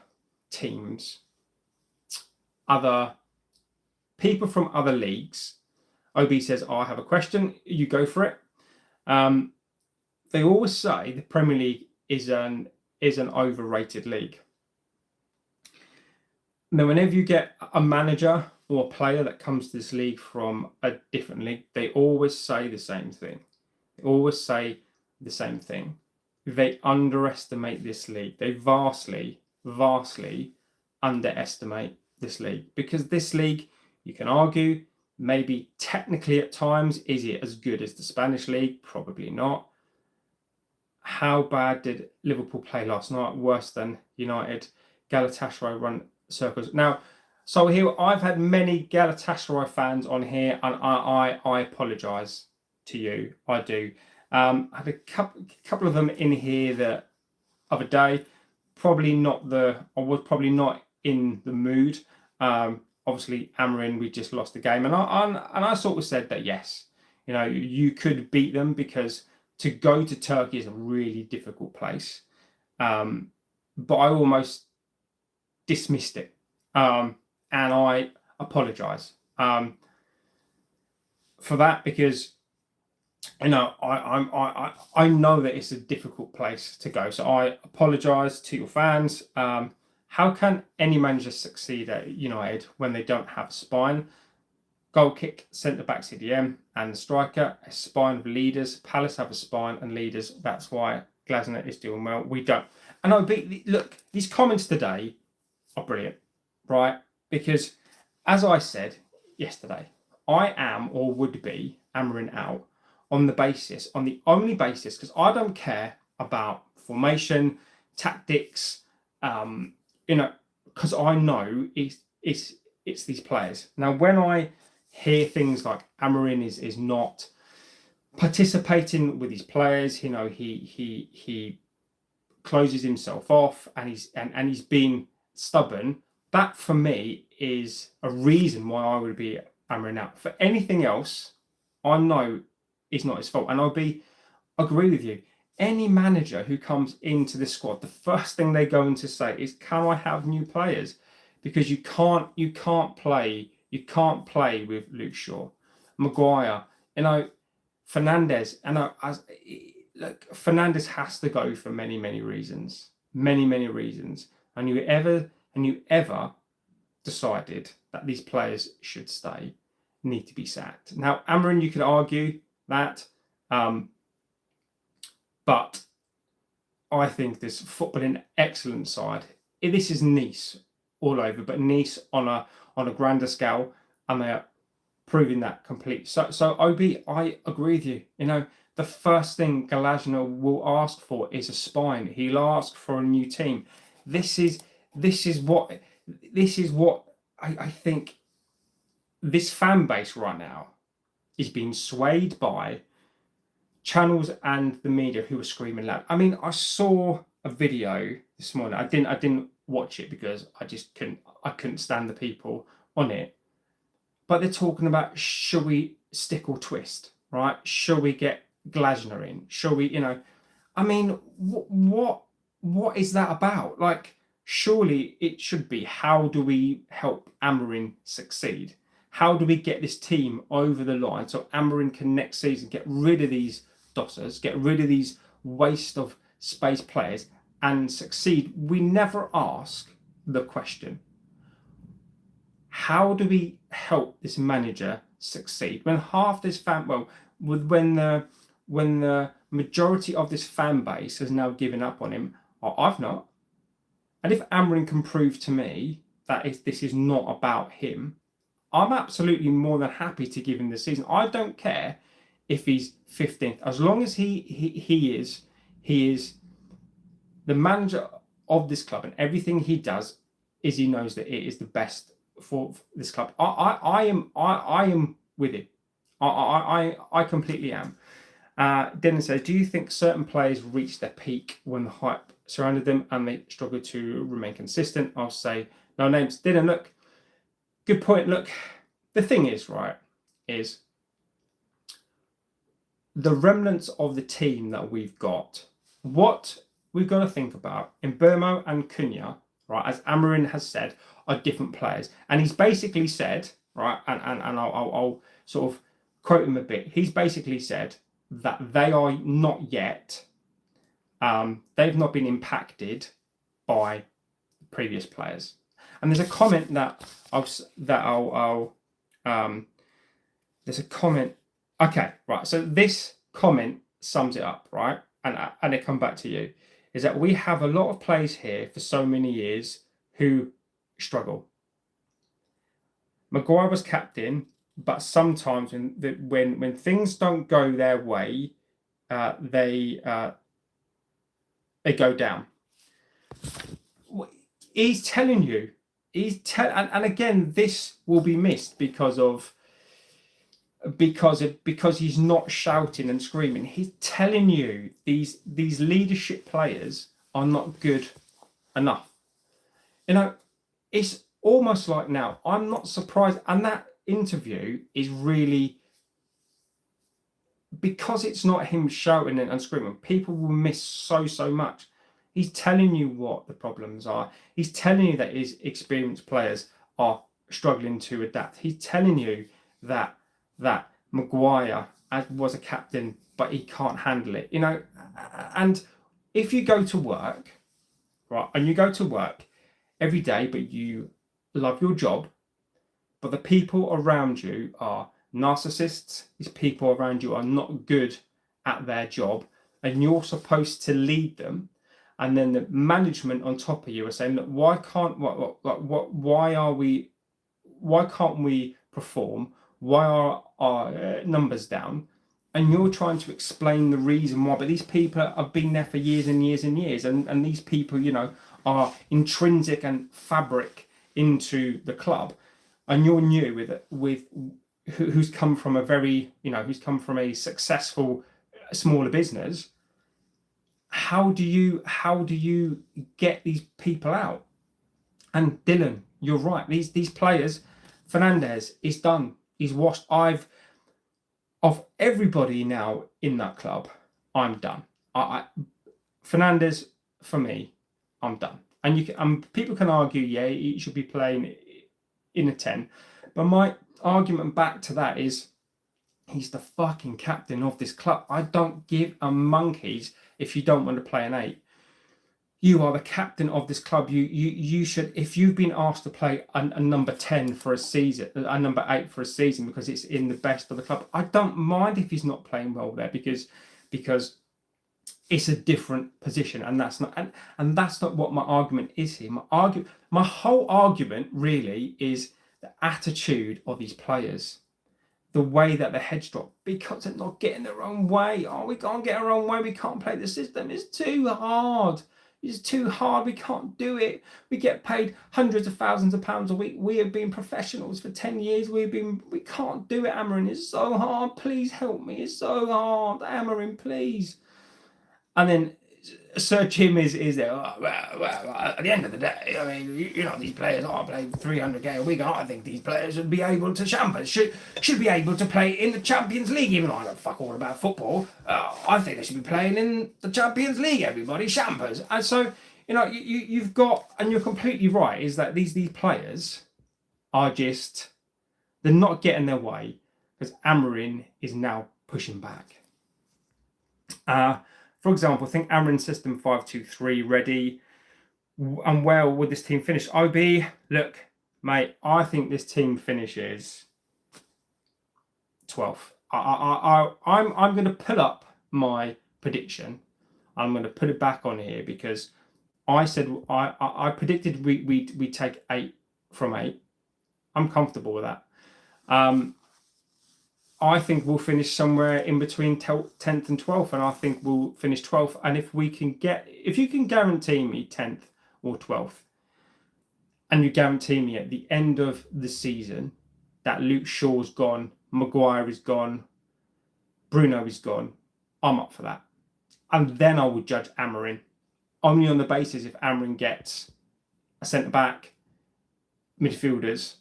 teams, other people from other leagues, OB says, I have a question, you go for it. They always say the Premier League is an overrated league. Now, whenever you get a manager or a player that comes to this league from a different league, they always say the same thing. They underestimate this league. They vastly underestimate this league, because this league, you can argue, maybe technically at times, is it as good as the Spanish league? Probably not. How bad did Liverpool play last night? Worse than United. Galatasaray run circles. Now, so here I've had many Galatasaray fans on here, and I apologise to you. I do. I had a couple of them in here the other day. I was probably not in the mood. Obviously, Amorim, we just lost the game, and I sort of said that yes, you could beat them, because to go to Turkey is a really difficult place. But I almost dismissed it, and I apologise. for that, because I know that it's a difficult place to go. So I apologise to your fans. How can any manager succeed at United when they don't have a spine? Goal kick, centre back, CDM, and striker, a spine of leaders. Palace have a spine and leaders. That's why Glasner is doing well. We don't. And look, these comments today are brilliant, right? Because as I said yesterday, I am or would be Amorim out on the only basis, because I don't care about formation, tactics, because I know it's these players. Now, when I hear things like Amorim is not participating with his players, he closes himself off and he's being stubborn, that for me is a reason why I would be Amorim out. For anything else, I know it's not his fault, and agree with you. Any manager who comes into this squad, the first thing they're going to say is, "Can I have new players?" Because you can't play with Luke Shaw, Maguire, Fernandes, Fernandes has to go for many reasons, many reasons, and you ever decided that these players should stay, need to be sacked. Now, Amorim, you could argue that, but I think this footballing excellent side. This is Nice all over, but Nice on a grander scale, and they are proving that complete. So OB, I agree with you. The first thing Glasner will ask for is a spine. He'll ask for a new team. This is what I think this fan base right now is being swayed by channels and the media who are screaming loud. I mean, I saw a video this morning. I didn't watch it because I couldn't stand the people on it. But they're talking about, should we stick or twist, right? Shall we get Glasner in? Shall we, I mean, what is that about? Like, surely it should be, how do we help Amorim succeed? How do we get this team over the line so Amorim can next season get rid of these dossers, get rid of these waste of space players and succeed? We never ask the question, how do we help this manager succeed when half this when the majority of this fan base has now given up on him? I've not. And if Amorim can prove to me that this is not about him, I'm absolutely more than happy to give him the season. I don't care if he's 15th, as long as he is the manager of this club, and everything he does is he knows that it is the best for this club. I am with him. I completely am. Dennis says, do you think certain players reach their peak when the hype surrounded them and they struggle to remain consistent? I'll say no names. Didn't look. Good point. Look, the thing is, right, is the remnants of the team that we've got. What we've got to think about in Burmo and Cunha, right, as Amorim has said, are different players. And he's basically said, right, and I'll sort of quote him a bit. He's basically said that they are not yet, they've not been impacted by previous players. And there's a comment there's a comment. Okay, right. So this comment sums it up, right? And I come back to you, is that we have a lot of players here for so many years who struggle. Maguire was captain, but sometimes when things don't go their way, they go down. He's telling you. And again, this will be missed because he's not shouting and screaming. He's telling you these leadership players are not good enough. It's almost like now, I'm not surprised. And that interview is really, because it's not him shouting and screaming, people will miss so much. He's telling you what the problems are. He's telling you that his experienced players are struggling to adapt. He's telling you that Maguire was a captain, but he can't handle it, you know. And if you go to work, right, and you go to work every day, but you love your job, but the people around you are narcissists, these people around you are not good at their job, and you're supposed to lead them, and then the management on top of you are saying, look, why can't we perform? Why are our numbers down? And you're trying to explain the reason why, but these people have been there for years and years and years, and these people, you know, are intrinsic and fabric into the club, and you're new with who's come from a very, you know, who's come from a successful smaller business. How do you get these people out? And Dylan, you're right. These players, Fernandez is done. He's washed. Of everybody now in that club, I'm done. Fernandez, for me, I'm done. And people can argue, yeah, he should be playing in a 10. But my argument back to that is, he's the fucking captain of this club. I don't give a monkeys if you don't want to play an 8. You are the captain of this club. You should, if you've been asked to play a number 10 for a season, a number 8 for a season because it's in the best of the club, I don't mind if he's not playing well there because it's a different position, and that's not what my argument is here. My whole argument really is the attitude of these players, the way that their heads drop, because they're not getting their own way. Oh, we can't get our own way. We can't play the system. It's too hard. It's too hard. We can't do it. We get paid hundreds of thousands of pounds a week. We have been professionals for 10 years. We can't do it, Amorim. It's so hard. Please help me. It's so hard. Amorim, please. And then Sir Jim is there. Oh, well, at the end of the day, I mean, you know, these players are playing 300k a week. I think these players should be able to should be able to play in the Champions League. Even though I don't fuck all about football, I think they should be playing in the Champions League. Everybody, champers. And so, you know, you've got, and you're completely right, is that these players are just, they're not getting their way because Amorim is now pushing back. For example, I think Amorim's system 5-2-3 ready. And where would this team finish? OB, look, mate, I think this team finishes 12th. I'm going to pull up my prediction. I'm going to put it back on here because I said I predicted we take 8 from 8. I'm comfortable with that. I think we'll finish somewhere in between 10th and 12th, and I think we'll finish 12th. And if you can guarantee me 10th or 12th, and you guarantee me at the end of the season that Luke Shaw's gone, Maguire is gone, Bruno is gone, I'm up for that. And then I would judge Amorim only on the basis if Amorim gets a centre back, midfielders,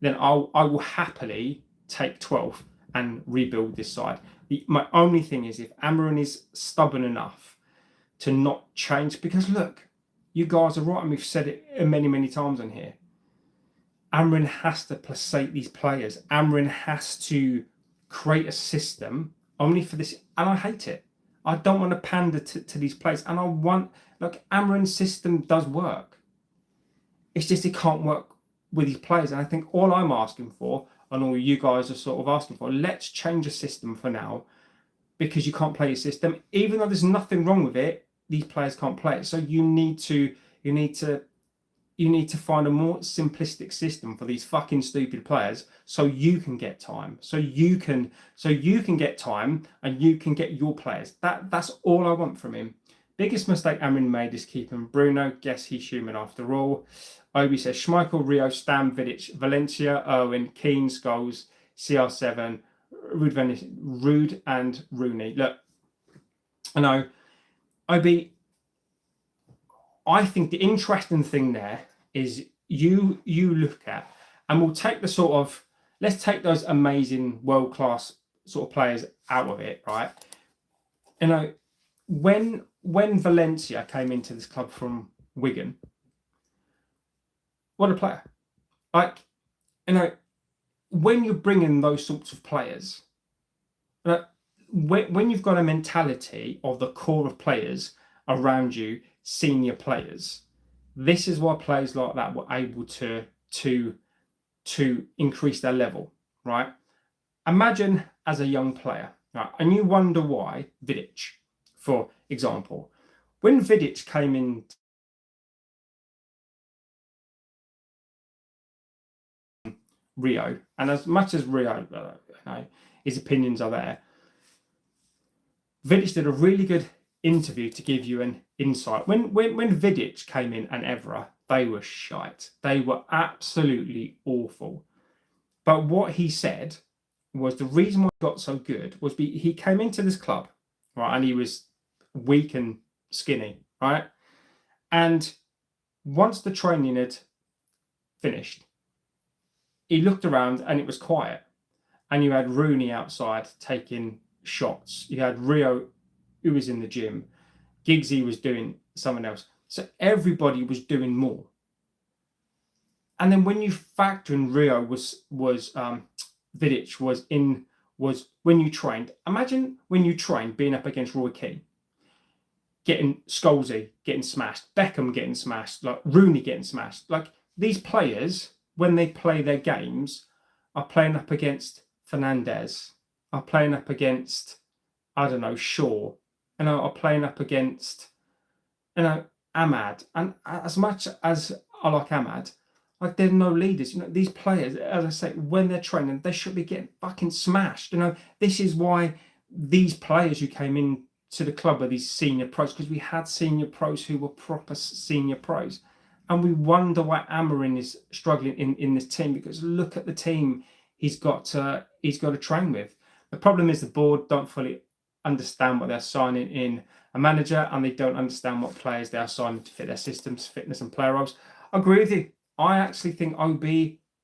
then I will happily take 12th and rebuild this side. My only thing is if Amorim is stubborn enough to not change, because look, you guys are right, and we've said it many, many times on here. Amorim has to placate these players. Amorim has to create a system only for this, and I hate it. I don't want to pander to these players, and Amorim's system does work. It's just it can't work with these players, and I think all I'm asking for, and all you guys are sort of asking for, let's change the system for now, because you can't play your system. Even though there's nothing wrong with it, these players can't play it. So you need to find a more simplistic system for these fucking stupid players, so you can get time, so you can get time, and you can get your players. That's all I want from him. Biggest mistake Amorim made is keeping Bruno. Guess he's human after all. Obi says Schmeichel, Rio, Stam, Vidic, Valencia, Owen, Keane, Scholes, CR7, Rude and Rooney. Look, I know, Obi, I think the interesting thing there is you look at, and we'll take let's take those amazing world-class sort of players out of it, right? You know, when Valencia came into this club from Wigan, what a player. Like, you know, when you're bringing those sorts of players, when you've got a mentality of the core of players around you, senior players, this is why players like that were able to increase their level, right? Imagine as a young player, right, and you wonder why Vidic, for example, when Vidic came in Rio, and as much as Rio, his opinions are there, Vidic did a really good interview to give you an insight. When Vidic came in and Evra, they were shite. They were absolutely awful. But what he said was the reason why he got so good was he came into this club, right, and he was weak and skinny, right? And once the training had finished, he looked around and it was quiet. And you had Rooney outside taking shots. You had Rio, who was in the gym. Giggsy was doing something else. So everybody was doing more. And then when you factor in Rio was Vidic was when you trained. Imagine when you trained being up against Roy Keane, getting Scholesy getting smashed, Beckham getting smashed, like Rooney getting smashed. Like these players, when they play their games, are playing up against Fernandez, are playing up against, I don't know, Shaw, and are playing up against, Ahmad. And as much as I like Ahmad, like they're no leaders. These players, as I say, when they're training, they should be getting fucking smashed. This is why these players who came in to the club are these senior pros, because we had senior pros who were proper senior pros. And we wonder why Amorim is struggling in this team, because look at the team he's got to train with. The problem is the board don't fully understand what they're signing in a manager, and they don't understand what players they are signing to fit their systems, fitness and player roles. I agree with you. I actually think OB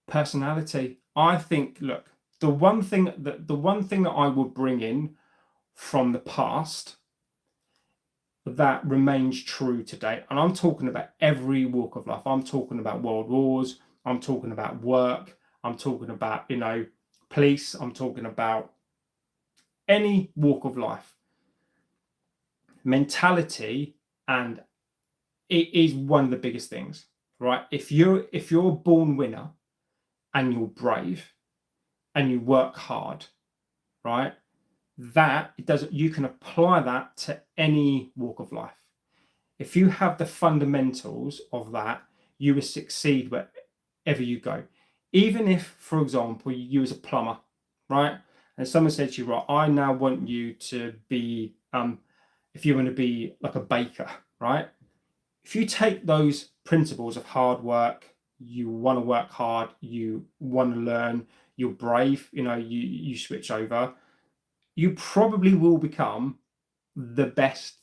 personality. I think, look, the one thing that I would bring in from the past that remains true today, and I'm talking about every walk of life. I'm talking about world wars. I'm talking about work. I'm talking about, police. I'm talking about any walk of life. Mentality, and it is one of the biggest things, right? If you're a born winner and you're brave and you work hard, right? You can apply that to any walk of life. If you have the fundamentals of that, you will succeed wherever you go. Even if, for example, you as a plumber, right? And someone said to you, right, I now want you to be, if you want to be like a baker, right? If you take those principles of hard work, you want to work hard, you want to learn, you're brave, you switch over, you probably will become the best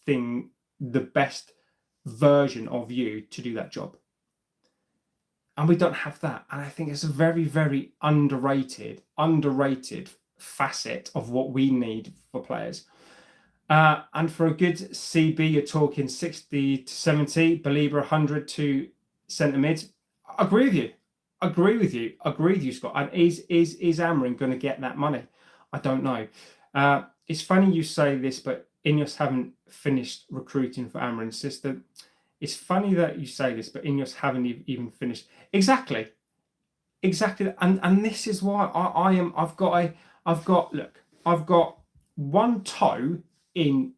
version of you to do that job. And we don't have that. And I think it's a very, very underrated facet of what we need for players. And for a good CB, you're talking 60 to 70, Belieber 100 to centre mid. I agree with you, Scott. And is Amorim going to get that money? I don't know. It's funny you say this, but Ineos haven't finished recruiting for Amorim's assistant. It's funny that you say this, but Ineos haven't even finished. Exactly. And this is why I've got one toe in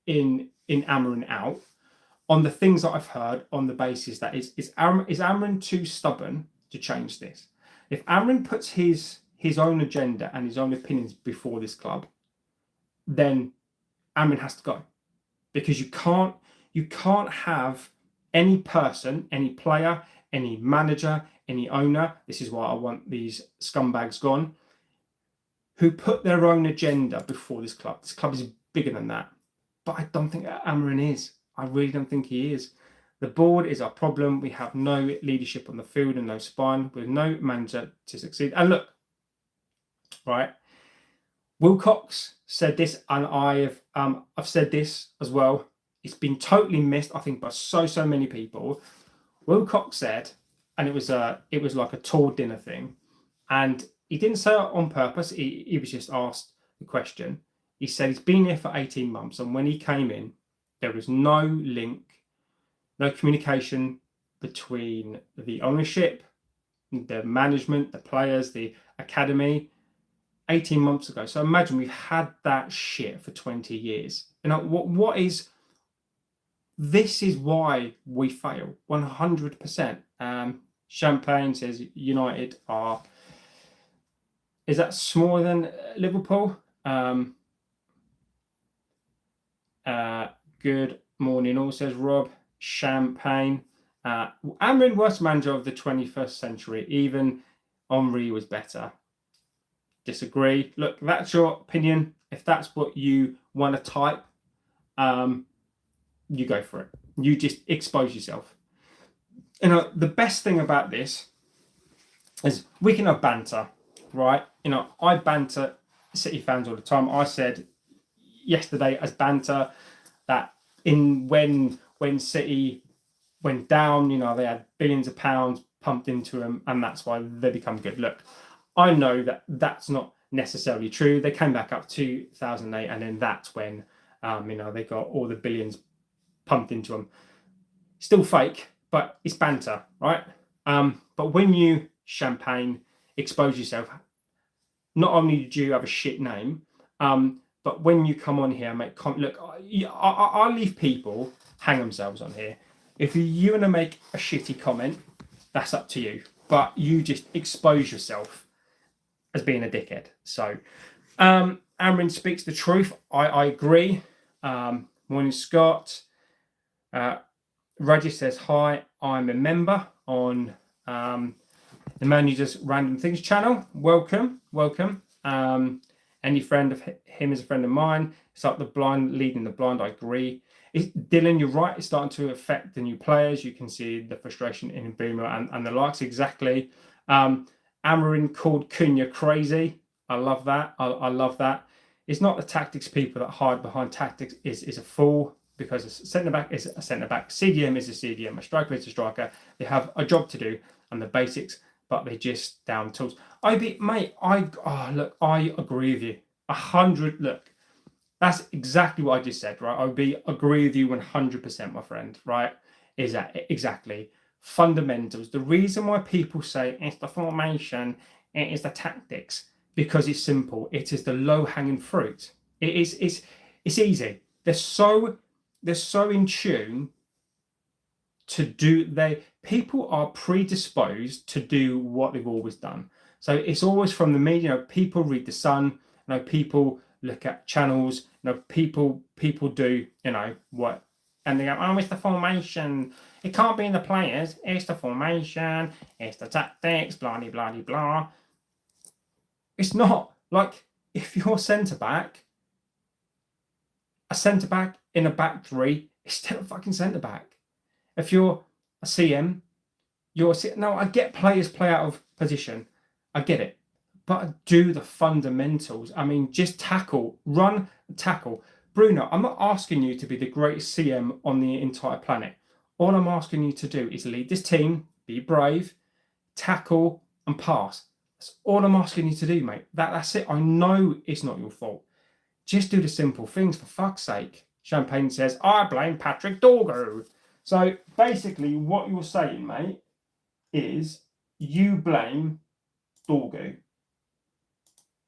Amorim out on the things that I've heard, on the basis that is Amorim too stubborn to change this? If Amorim puts his own agenda and his own opinions before this club, then Amorim has to go, because you can't have any person, any player, any manager, any owner. This is why I want these scumbags gone, who put their own agenda before this club. This club is bigger than that. But I don't think Amorim is. I really don't think he is. The board is our problem. We have no leadership on the field and no spine, with no manager to succeed. And look, right, Wilcox said this, and I've said this as well. It's been totally missed, I think, by so many people. Wilcox said, and it was like a tour dinner thing, and he didn't say it on purpose. He was just asked the question. He said he's been here for 18 months, and when he came in, there was no link, no communication between the ownership, the management, the players, the academy 18 months ago. So imagine we've had that shit for 20 years. You know, what is, this is why we fail 100%. Champagne says United are, is that smaller than Liverpool? Good morning all, says Rob. Champagne. Amorim, worst manager of the 21st century. Even Henry was better. Disagree. Look, that's your opinion. If that's what you want to type, you go for it. You just expose yourself. You know, the best thing about this is we can have banter, right? You know, I banter City fans all the time. I said yesterday as banter that when City went down, you know, they had billions of pounds pumped into them, and that's why they become good. Look, I know that that's not necessarily true. They came back up 2008, and then that's when you know, they got all the billions pumped into them. Still fake, but it's banter, right? But when you, Champagne, expose yourself, not only did you have a shit name, but when you come on here and make look, I leave people hang themselves on here. If you want to make a shitty comment, that's up to you. But you just expose yourself as being a dickhead. So, Amorim speaks the truth. I agree. Morning, Scott. Reggie says, hi, I'm a member on the Man You Just Random Things channel. Welcome. Any friend of him is a friend of mine. It's like the blind leading the blind. I agree. Dylan, you're right. It's starting to affect the new players. You can see the frustration in Boomer and the likes. Exactly. Amorim called Cunha crazy. I love that. I love that. It's not the tactics people that hide behind tactics is a fool, because a centre back is a centre back. CDM is a CDM. A striker is a striker. They have a job to do and the basics, but they just down tools. I agree with you 100. Look, that's exactly what I just said, right? agree with you 100%, my friend. Right? Is that exactly fundamentals? The reason why people say it's the formation, it is the tactics, because it's simple. It is the low-hanging fruit. It's easy. They're so in tune to do. People are predisposed to do what they've always done. So it's always from the media. You know, people read the Sun. You know, people look at channels. You know, people do, you know, what, and they go, oh, it's the formation. It can't be in the players. It's the formation. It's the tactics. Blah blah blah blah. It's not. Like, if you're centre back, a centre back in a back three is still a fucking centre back. If you're a CM, no, I get players play out of position. I get it. But do the fundamentals. I mean, just tackle, run, tackle. Bruno, I'm not asking you to be the greatest CM on the entire planet. All I'm asking you to do is lead this team, be brave, tackle, and pass. That's all I'm asking you to do, mate. That's it. I know it's not your fault. Just do the simple things, for fuck's sake. Champagne says, I blame Patrick Dorgo. So basically what you're saying, mate, is you blame Dorgo.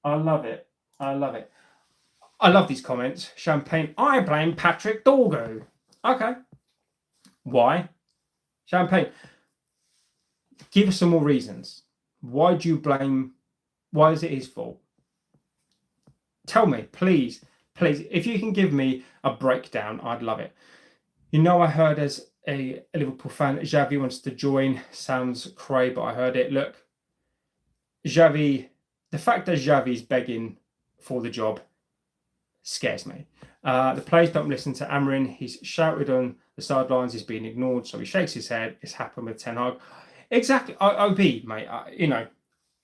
I love it. I love these comments. Champagne, I blame Patrick Dorgo. Okay. Why? Champagne, give us some more reasons. Why do you blame? Why is it his fault? Tell me, please. If you can give me a breakdown, I'd love it. You know, I heard as a Liverpool fan, Xavi wants to join. Sounds cray, but I heard it. Look, Xavi, the fact that Xavi's begging for the job scares me. The players don't listen to Amorim. He's shouted on the sidelines. He's being ignored, so he shakes his head. It's happened with Ten Hag. Exactly. OB, mate. You know,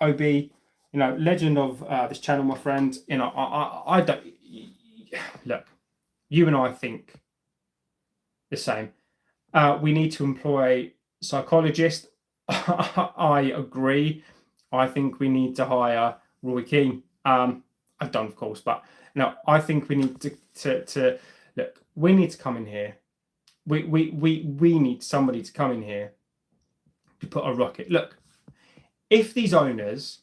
OB, you know, legend of this channel, my friend. You know, I don't... Look, you and I think the same. We need to employ psychologists. I agree. I think we need to hire Roy Keane. I've done, of course, but no, I think we need to look. We need to come in here. We need somebody to come in here to put a rocket. Look, if these owners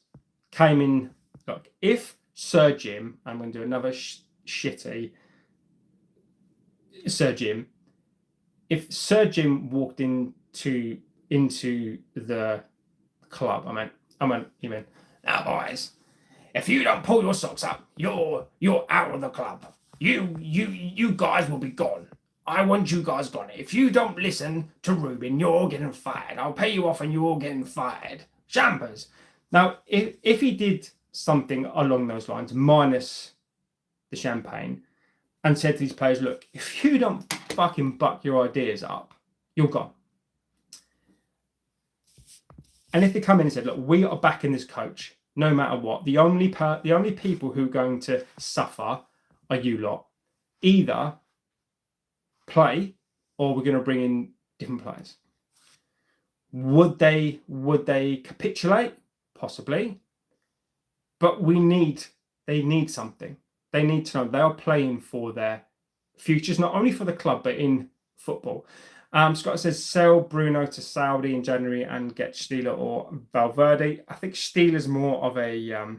came in, look, if Sir Jim, I'm going to do another shitty Sir Jim. If Sir Jim walked into the club, you meant, now boys, if you don't pull your socks up, you're out of the club. You guys will be gone. I want you guys gone. If you don't listen to Ruben, you're getting fired. I'll pay you off and you're getting fired. Champers. Now, if he did something along those lines, minus the champagne, and said to these players, look, if you don't fucking buck your ideas up, you're gone. And if they come in and said, look, we are backing this coach, no matter what, the only people who are going to suffer are you lot. Either play or we're going to bring in different players. Would they capitulate? Possibly. But they need something. They need to know they are playing for their futures, not only for the club, but in football. Scott says, sell Bruno to Saudi in January and get Steele or Valverde. I think Steele is more of a...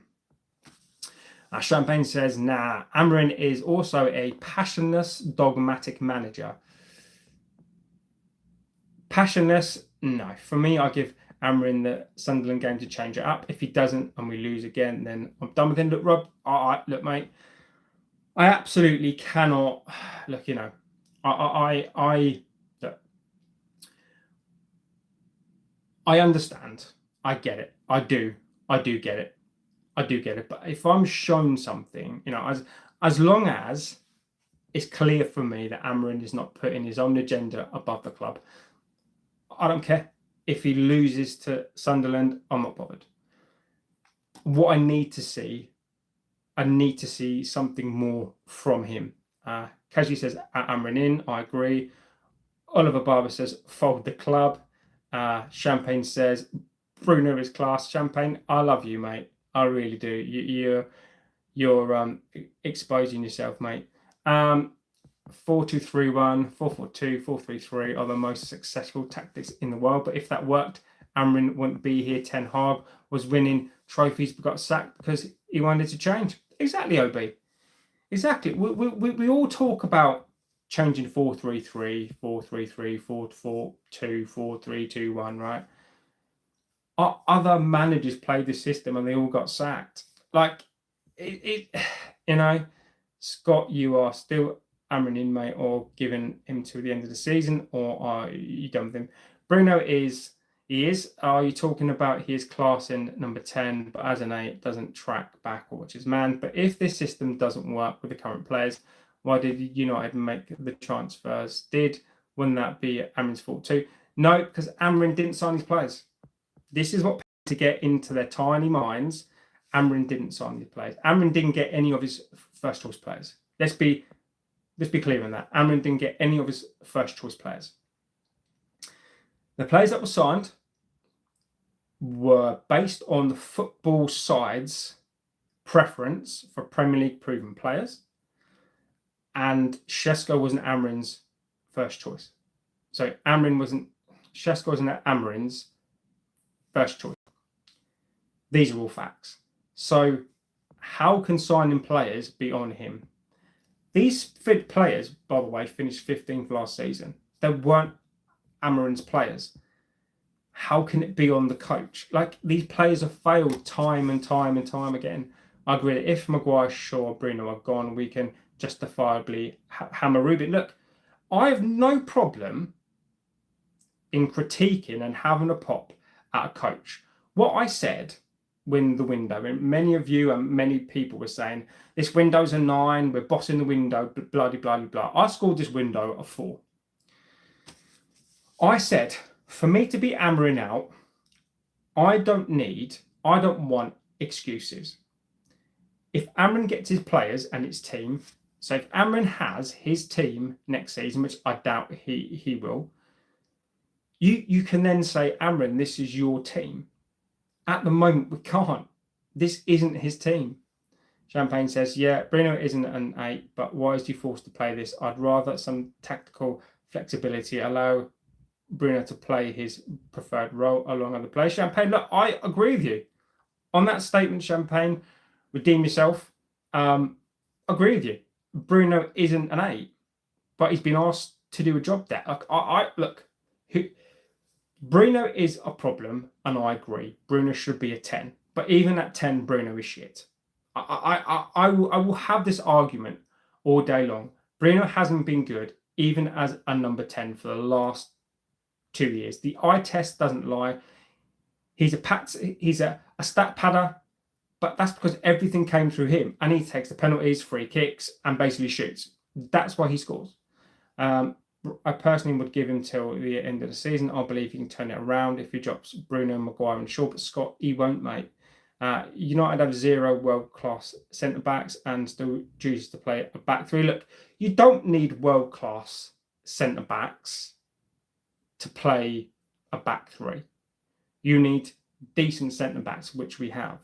Champagne says, nah, Amorim is also a passionless, dogmatic manager. Passionless, no. For me, I give Amorim the Sunderland game to change it up. If he doesn't and we lose again, then I'm done with him. Look, Rob, look, mate, I absolutely cannot. Look, you know, I understand. I get it. I do get it. But if I'm shown something, you know, as long as it's clear for me that Amorim is not putting his own agenda above the club, I don't care. If he loses to Sunderland, I'm not bothered. What I need to see something more from him. Kaji says, Amorim in, I agree. Oliver Barber says, fold the club. Champagne says, Bruno is class. Champagne, I love you, mate. I really do. You're exposing yourself, mate. 4-2-3-1, 4-4-2, 4-3-3 are the most successful tactics in the world. But if that worked, Amorim wouldn't be here. Ten Hag was winning trophies but got sacked because he wanted to change. Exactly, OB. Exactly. We all talk about changing 4-3-3, 4-3-3, 4-4-2, 4-3-2-1, right? Other managers played this system and they all got sacked. Like, you know, Scott, you are still Amorim, mate, or giving him to the end of the season, or are you done with him? Bruno is. Are you talking about his class in number 10, but as an 8 doesn't track back or watch his man? But if this system doesn't work with the current players, why did United make the transfers? Wouldn't that be Amorim's fault too? No, because Amorim didn't sign his players. This is what to get into their tiny minds. Amorim didn't sign these players. Amorim didn't get any of his first choice players. Let's be clear on that. Amorim didn't get any of his first choice players. The players that were signed were based on the football side's preference for Premier League proven players, and Šeško wasn't Amorim's first choice. So Šeško wasn't Amorim's first choice. These are all facts. So how can signing players be on him? These players, by the way, finished 15th last season. They weren't Amorim's players. How can it be on the coach? Like, these players have failed time and time and time again. I agree that if Maguire, Shaw, Bruno are gone, we can justifiably hammer Ruben. Look, I have no problem in critiquing and having a pop at a coach. What I said when the window, and many of you and many people were saying, this window's a 9, we're bossing the window, blah, blah, blah, blah. I scored this window a 4. I said, for me to be Amorim out, I don't want excuses. If Amorim gets his players and his team, so if Amorim has his team next season, which I doubt he will, you can then say, Amorim, this is your team. At the moment, we can't. This isn't his team. Champagne says, yeah, Bruno isn't an 8, but why is he forced to play this? I'd rather some tactical flexibility, allow Bruno to play his preferred role along other players. Champagne, look, I agree with you. On that statement, Champagne, redeem yourself. Agree with you. Bruno isn't an 8, but he's been asked to do a job there. Bruno is a problem, and I agree. Bruno should be a 10, but even at 10, Bruno is shit. I will have this argument all day long. Bruno hasn't been good, even as a number 10 for the last 2 years. The eye test doesn't lie. He's a stat padder, but that's because everything came through him, and he takes the penalties, free kicks, and basically shoots. That's why he scores. I personally would give him till the end of the season. I believe he can turn it around if he drops Bruno, Maguire, and Shaw. But Scott, he won't, mate. United have 0 world-class centre-backs and still chooses to play a back three. Look, you don't need world-class centre-backs to play a back three. You need decent centre-backs, which we have.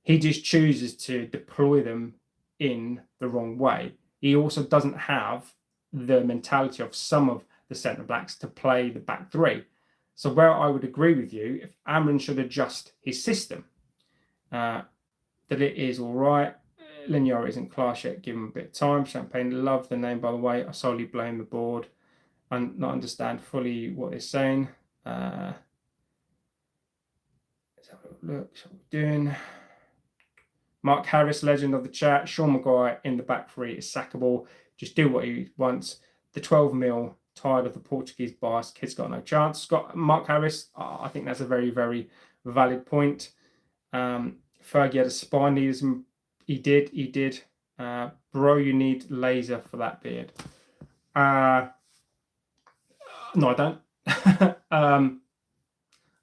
He just chooses to deploy them in the wrong way. He also doesn't have the mentality of some of the centre-backs to play the back three. So where I would agree with you, if Amorim should adjust his system, that it is all right. Linear isn't class yet, give him a bit of time. Champagne, love the name, by the way. I solely blame the board and not understand fully what it's saying. Let's have a look, what we're doing. Mark Harris, legend of the chat. Sean Maguire in the back three is sackable. Just do what he wants. The 12 mil, tired of the Portuguese bias. Kid's got no chance. Mark Harris, I think that's a very, very valid point. Fergie had a spine needism. He did. Bro, you need laser for that beard. No, I don't.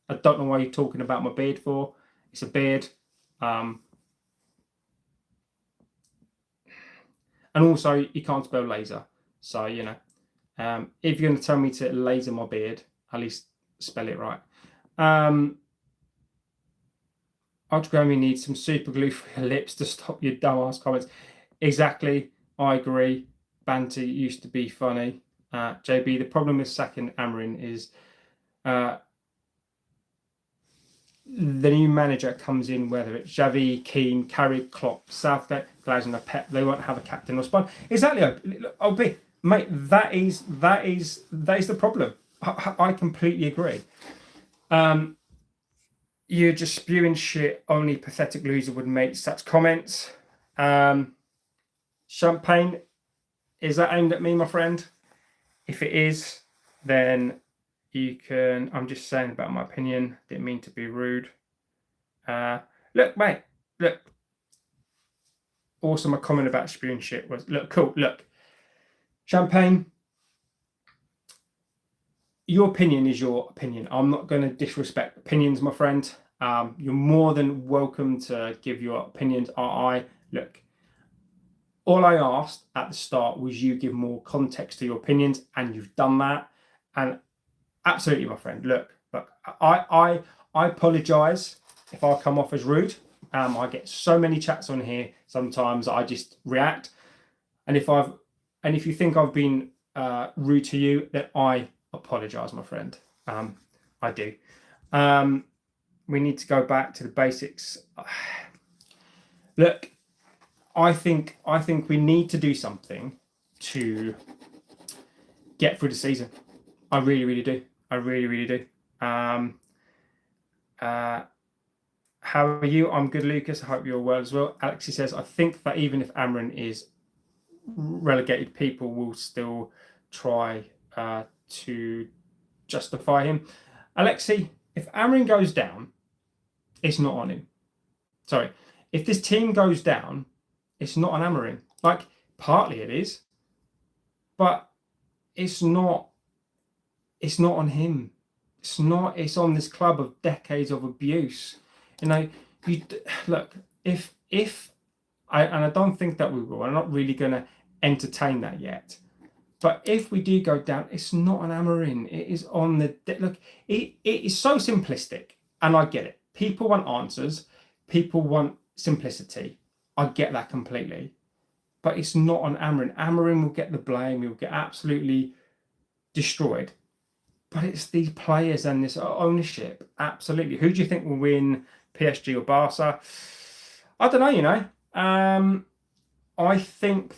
I don't know why you're talking about my beard for. It's a beard. And also, you can't spell laser. So, if you're going to tell me to laser my beard, at least spell it right. Ultra needs some super glue for your lips to stop your dumbass comments. Exactly. I agree. Banter used to be funny. JB, the problem with sacking Amorim is the new manager comes in, whether it's Xavi, Keane, Carrick, Klopp, Southgate, Glasner, Pep, they won't have a captain or spine. Exactly. I'll be, mate. That is the problem. I completely agree. You're just spewing shit. Only pathetic loser would make such comments. Champagne, is that aimed at me, my friend? If it is, then you can. I'm just saying about my opinion. Didn't mean to be rude. Look, mate. Look. Also, my comment about spewing shit was cool. Look, Champagne. Your opinion is your opinion. I'm not going to disrespect opinions, my friend. You're more than welcome to give your opinions. Look. All I asked at the start was you give more context to your opinions, and you've done that. And absolutely, my friend. Look, I apologise if I come off as rude. I get so many chats on here. Sometimes I just react, and if you think I've been rude to you, then I apologise, my friend. I do. We need to go back to the basics. Look, I think we need to do something to get through the season. I really, really do. I really, really do. How are you? I'm good, Lucas. I hope you're well as well. Alexi says, I think that even if Amorim is relegated, people will still try to justify him. Alexi, if Amorim goes down, it's not on him. Sorry. If this team goes down, it's not on Amorim. Like, partly it is, but it's not on him. It's on this club of decades of abuse. Look, if I don't think that we will. I'm not really going to entertain that yet. But if we do go down, it's not on Amorim. It is on the look. It is so simplistic, and I get it. people want answers. People want simplicity. I get that completely. But it's not on Amorim. Amorim will get the blame. He'll get absolutely destroyed. But it's these players and this ownership. Absolutely. Who do you think will win, PSG or Barca? I don't know, I think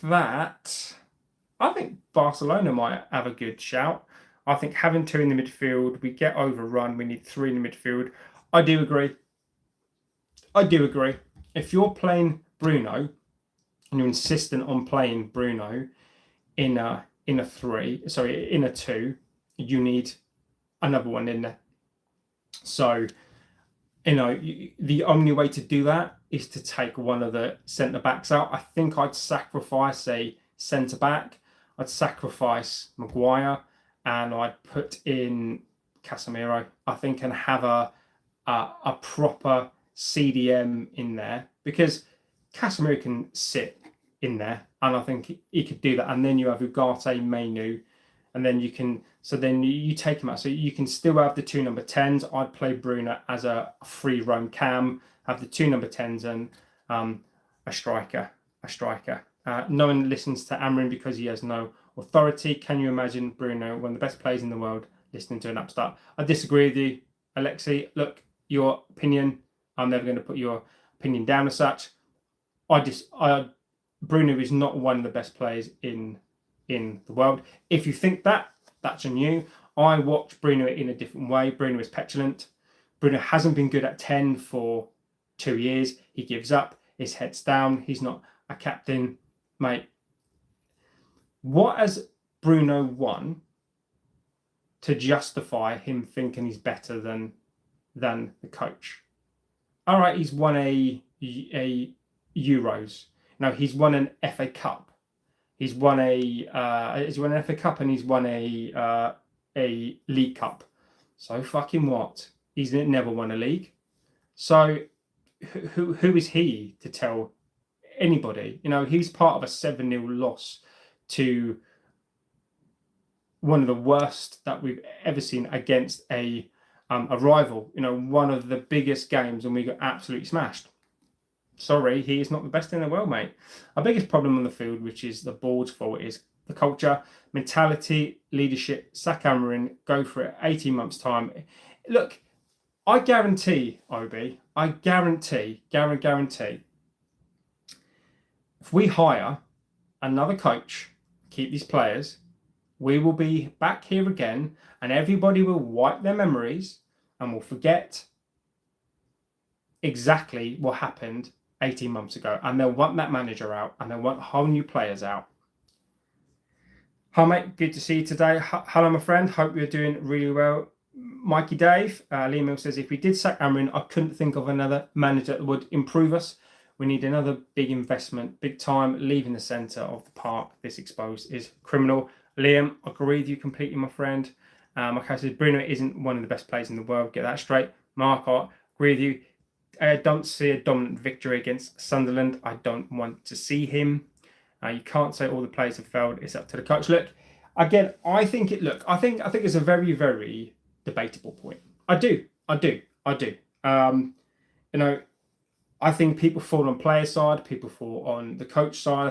Barcelona might have a good shout. I think having 2 in the midfield, we get overrun. We need 3 in the midfield. I do agree. If you're playing Bruno and you're insistent on playing Bruno in a 2, you need another one in there. So, the only way to do that is to take one of the centre backs out. I think I'd sacrifice a centre back. I'd sacrifice Maguire and I'd put in Casemiro, I think, and have a proper CDM in there, because Casemiro can sit in there, and I think he could do that. And then you have Ugarte, Mainu, and then you take him out. So you can still have the 2 number 10s. I'd play Bruno as a free roam cam, have the 2 number 10s and a striker. No one listens to Amorim because he has no authority. Can you imagine Bruno, one of the best players in the world, listening to an upstart? I disagree with you, Alexi. Look, your opinion, I'm never going to put your opinion down as such. Bruno is not one of the best players in the world. If you think that, that's on you. I watch Bruno in a different way. Bruno is petulant. Bruno hasn't been good at 10 for 2 years. He gives up. His head's down. He's not a captain. Mate, what has Bruno won to justify him thinking he's better than the coach? All right, he's won a Euros. No, he's won an FA Cup. He's won an FA Cup and he's won a League Cup. So fucking what? He's never won a league. So who is he to tell anybody? He's part of a 7-0 loss to one of the worst that we've ever seen against a rival. One of the biggest games, and we got absolutely smashed. Sorry, he is not the best in the world, mate. Our biggest problem on the field, which is the board's fault, is the culture, mentality, leadership. Sack Amorim, go for it. 18 months' time. Look, I guarantee, Obi, guarantee, if we hire another coach, keep these players, we will be back here again, and everybody will wipe their memories and will forget exactly what happened 18 months ago, and they'll want that manager out, and they'll want whole new players out. Hi mate, good to see you today. Hello my friend, hope you're doing really well. Mikey Dave, Lee Mill says, if we did sack Amorim, I couldn't think of another manager that would improve us. We need another big investment, big time, leaving the centre of the park. This exposed is criminal. Liam, I agree with you completely, my friend. Like I said, Bruno isn't one of the best players in the world. Get that straight. Mark, I agree with you. I don't see a dominant victory against Sunderland. I don't want to see him. You can't say all the players have failed. It's up to the coach. Look, again, I think it's a very, very debatable point. I do. I think people fall on player side, people fall on the coach side.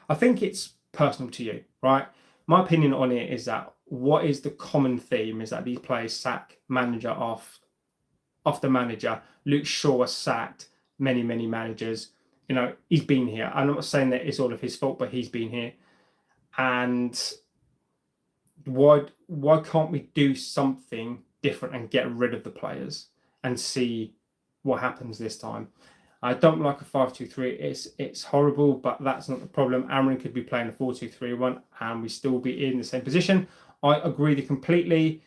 I think it's personal to you, right? My opinion on it is that what is the common theme is that these players sack manager off the manager. Luke Shaw has sacked many managers. He's been here. I'm not saying that it's all of his fault, but he's been here. And why can't we do something different and get rid of the players and see what happens this time? I don't like a 5-2-3. It's horrible, but that's not the problem. Amorim could be playing a 4-2-3-1 and we still be in the same position. I agree with you completely.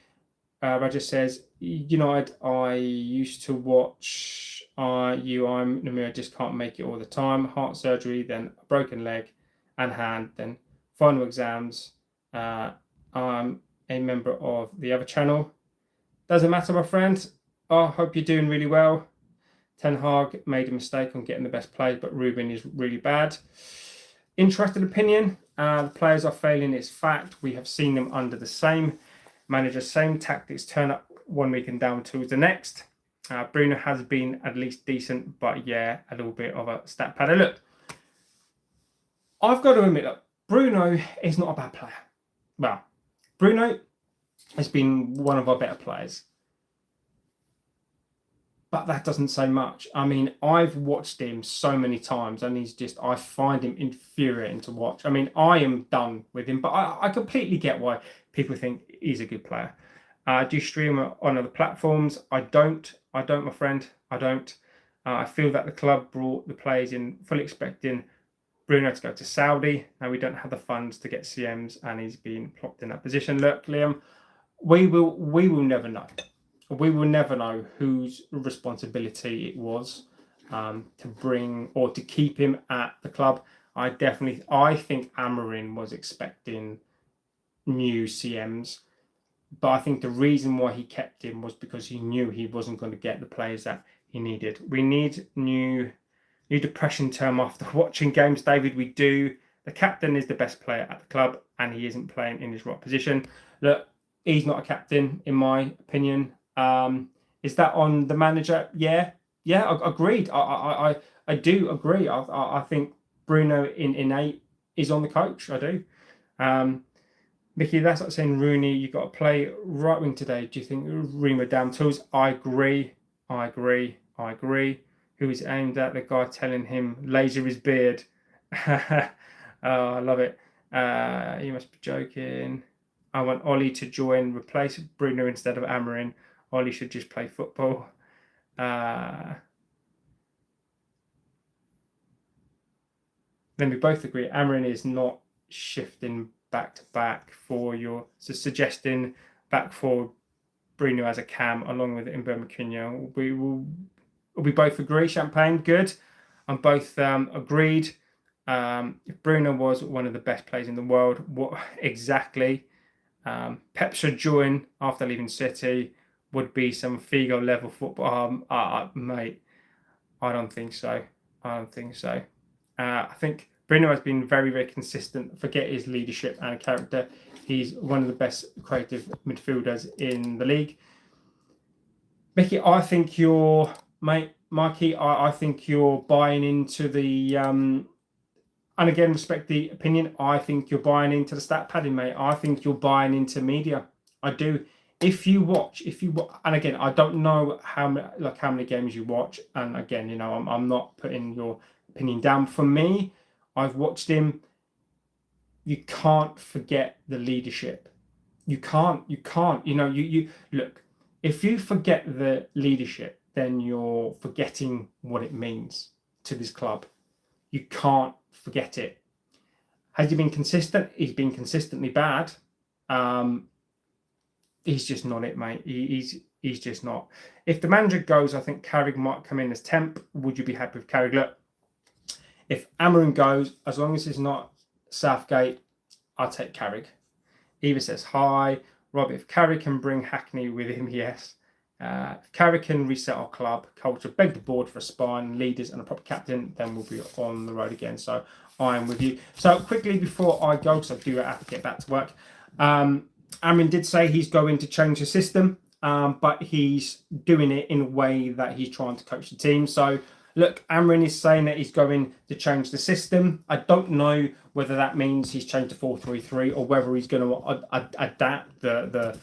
Roger says, United, I used to watch I'm Namir, just can't make it all the time. Heart surgery, then a broken leg and hand, then final exams. I'm a member of the other channel. Doesn't matter, my friend. I hope you're doing really well. Ten Hag made a mistake on getting the best players, but Ruben is really bad. Interested opinion. The players are failing. It's fact. We have seen them under the same manager, same tactics, turn up one week and down tools the next. Bruno has been at least decent, but yeah, a little bit of a stat padder. Look, I've got to admit, look, Bruno is not a bad player. Well, Bruno has been one of our better players. But that doesn't say much. I mean, I've watched him so many times and I find him infuriating to watch. I mean, I am done with him, but I completely get why people think he's a good player. Do you stream on other platforms? I don't, my friend. I don't. I feel that the club brought the players in fully expecting Bruno to go to Saudi. Now we don't have the funds to get CMs and he's been plopped in that position. Look, Liam, we will never know. We will never know whose responsibility it was to bring or to keep him at the club. I think Amorim was expecting new CMs, but I think the reason why he kept him was because he knew he wasn't going to get the players that he needed. We need new depression term after watching games, David. We do. The captain is the best player at the club, and he isn't playing in his right position. Look, he's not a captain, in my opinion. Is that on the manager? Yeah, agreed. I do agree. I think Bruno in 8 is on the coach. I do. Mickey, that's like saying Rooney, you've got to play right wing today. Do you think Rooney down tools? I agree. Who is aimed at? The guy telling him laser his beard. Oh, I love it. You must be joking. I want Ollie to replace Bruno instead of Amorim. Ollie should just play football. Then we both agree Amorim is not shifting back to back suggesting back for Bruno as a cam along with Mbeumo Cunha. We both agree. Champagne, good. I'm both agreed. If Bruno was one of the best players in the world, what exactly? Pep should join after leaving City. Would be some Figo level football. Mate, I don't think so. I think Bruno has been very, very consistent. Forget his leadership and character. He's one of the best creative midfielders in the league. Mickey, I think Mikey, I think you're buying into the and again, respect the opinion. I think you're buying into the stat padding, mate. I think you're buying into media. I do. If you watch, and again, I don't know how many games you watch, and again, I'm not putting your opinion down. For me, I've watched him. You can't forget the leadership. You can't. You look. If you forget the leadership, then you're forgetting what it means to this club. You can't forget it. Has he been consistent? He's been consistently bad. He's just not it, mate. He's just not. If the manager goes, I think Carrick might come in as temp. Would you be happy with Carrick? Look, if Amorim goes, as long as it's not Southgate, I'll take Carrick. Eva says hi. Rob, if Carrick can bring Hackney with him, yes. If Carrick can reset our club culture, beg the board for a spine, leaders, and a proper captain, then we'll be on the road again. So I am with you. So quickly before I go, because I do have to get back to work. Amorim did say he's going to change the system, but he's doing it in a way that he's trying to coach the team. So look, Amorim is saying that he's going to change the system. I don't know whether that means he's changed to 4-3-3 or whether he's going to adapt the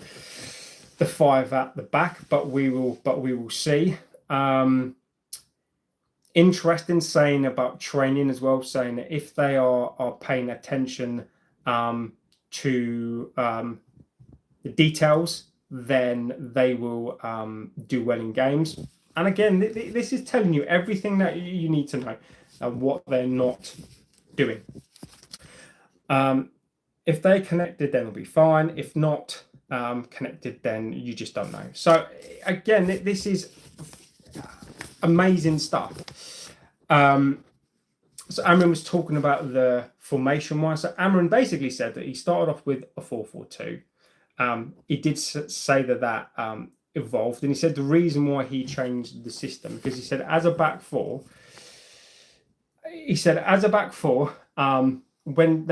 5 at the back, but we will see. Interesting saying about training as well, saying that if they are paying attention to the details, then they will do well in games. And again, this is telling you everything that you need to know and what they're not doing. If they're connected, then it'll be fine. If not connected, then you just don't know. So again, this is amazing stuff. So Amorim was talking about the formation wise. So Amorim basically said that he started off with a 4-4-2. He did say that evolved, and he said the reason why he changed the system because he said as a back four, when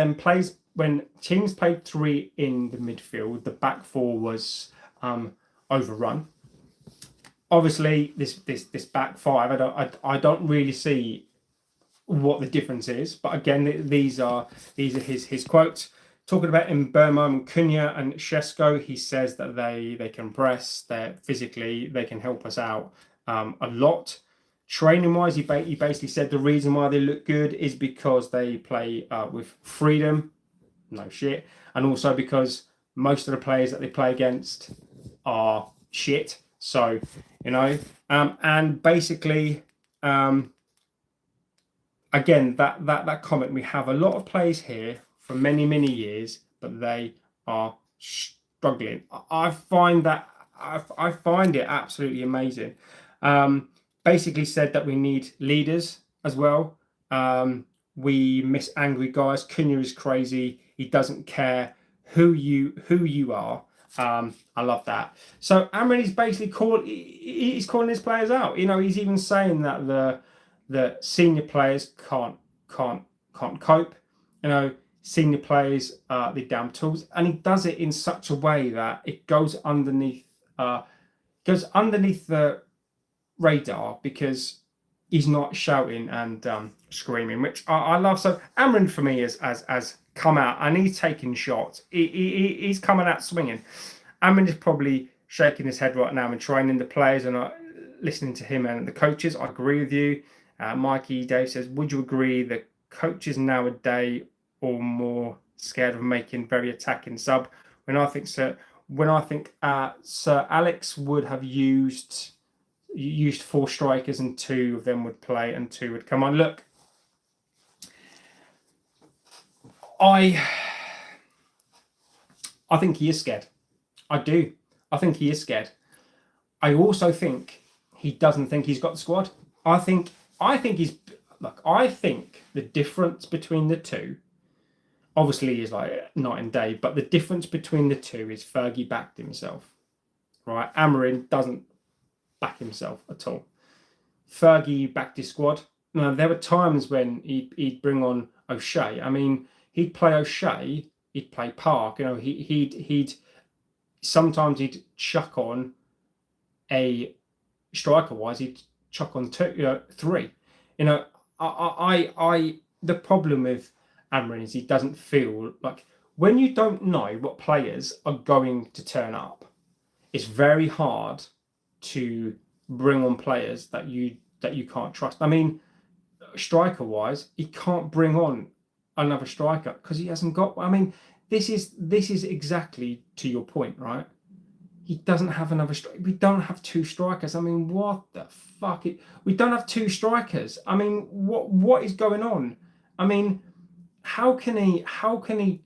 teams played 3 in the midfield, the back 4 was overrun. obviously this back five, I don't really see what the difference is, but again, these are his quotes. Talking about Mbeumo and Cunha and Shesko, he says that they can press, they're physically, they can help us out a lot. Training wise, he basically said the reason why they look good is because they play with freedom. No shit. And also because most of the players that they play against are shit. So, you know, and basically, again, that comment, we have a lot of players here for many, many years, but they are struggling. I find it absolutely amazing. Basically said that we need leaders as well. We miss angry guys. Cunha is crazy. He doesn't care who you are. I love that. So Amorim is basically he's calling his players out. You know, he's even saying that the senior players can't cope. You know, senior players are the damn tools, and he does it in such a way that it goes underneath the radar because he's not shouting and screaming, which I love. So Amorim for me has come out and he's taking shots. He's coming out swinging. Amorim is probably shaking his head right now and training the players and listening to him and the coaches. I agree with you. Mikey Dave says, would you agree that coaches nowadays are more scared of making very attacking sub? When I think Sir Alex would have used 4 strikers and 2 of them would play and 2 would come on. Look, I think he is scared. I do. I think he is scared. I also think he doesn't think he's got the squad. I think the difference between the two, obviously, is like night and day, but the difference between the two is Fergie backed himself, right? Amorim doesn't back himself at all. Fergie backed his squad. Now, there were times when he'd bring on O'Shea. I mean, he'd play O'Shea, he'd play Park. You know, he'd sometimes he'd chuck on a striker wise, he'd chuck on 3. You know, the problem with Amorim is he doesn't feel like, when you don't know what players are going to turn up, it's very hard to bring on players that you can't trust. I mean, striker wise, he can't bring on another striker because he hasn't got. I mean, this is exactly to your point, right? He doesn't have another striker. We don't have 2 strikers. I mean, what the fuck? We don't have 2 strikers. I mean, what is going on? I mean, how can he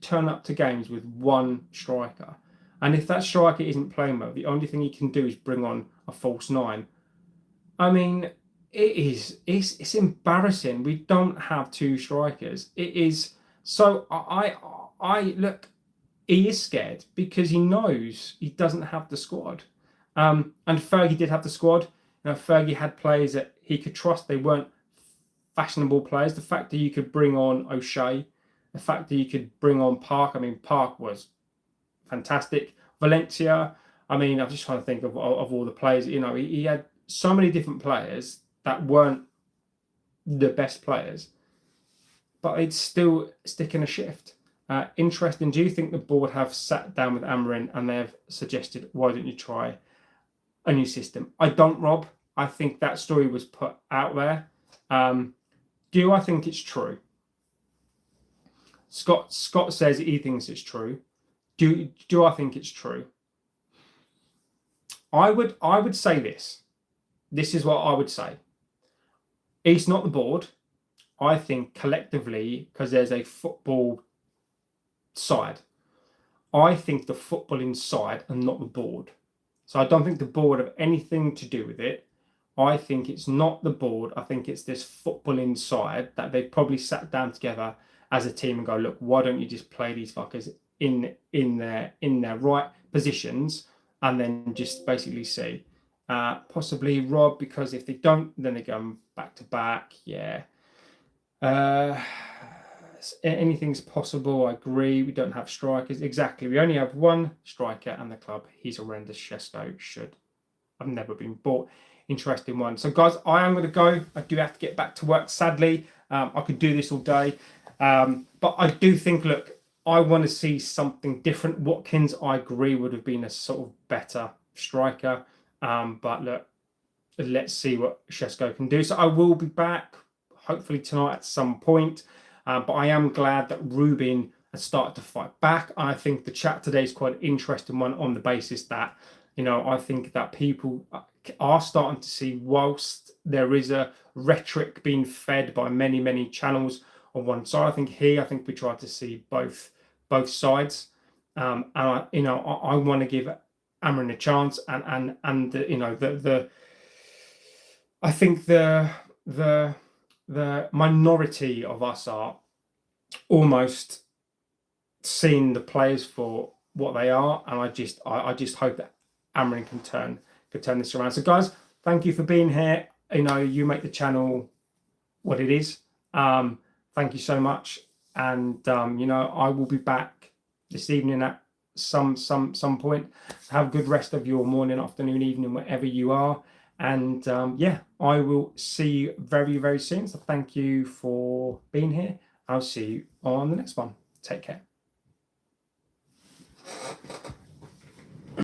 turn up to games with 1 striker? And if that striker isn't playing well, the only thing he can do is bring on a false 9. I mean, it's embarrassing. We don't have 2 strikers. It is. So I look, he is scared because he knows he doesn't have the squad. And Fergie did have the squad. You know, Fergie had players that he could trust. They weren't fashionable players. The fact that you could bring on O'Shea, the fact that you could bring on Park. I mean, Park was fantastic. Valencia. I mean, I'm just trying to think of all the players. You know, he had so many different players that weren't the best players, but it's still sticking a shift. Interesting. Do you think the board have sat down with Amorim and they've suggested, why don't you try a new system? I don't, Rob. I think that story was put out there. Do I think it's true? Scott says he thinks it's true. Do I think it's true? I would say this. This is what I would say. It's not the board. I think collectively, because there's a football side, I think the footballing side and not the board. So I don't think the board have anything to do with it. I think it's not the board. I think it's this footballing side that they've probably sat down together as a team and go, look, why don't you just play these fuckers in their right positions and then just basically see. Possibly Rob, because if they don't, then they go back to back. Yeah. Anything's possible. I agree. We don't have strikers. Exactly. We only have 1 striker and the club. He's horrendous. Shesko should I've never been bought. Interesting one. So guys, I am going to go. I do have to get back to work, sadly. I could do this all day. But I do think, look, I want to see something different. Watkins, I agree, would have been a sort of better striker. But look, let's see what Šeško can do. So I will be back, hopefully tonight at some point. But I am glad that Ruben has started to fight back. I think the chat today is quite an interesting one on the basis that, I think that people are starting to see, whilst there is a rhetoric being fed by many, many channels on one side, I think we try to see both sides. And I want to give Amorim a chance, and I think the minority of us are almost seeing the players for what they are, and I just hope that Amorim can turn this around. So guys, thank you for being here. You make the channel what it is. Thank you so much, and I will be back this evening at some point. Have a good rest of your morning, afternoon, evening, wherever you are. And yeah, I will see you very, very soon. So thank you for being here. I'll see you on the next one. Take care.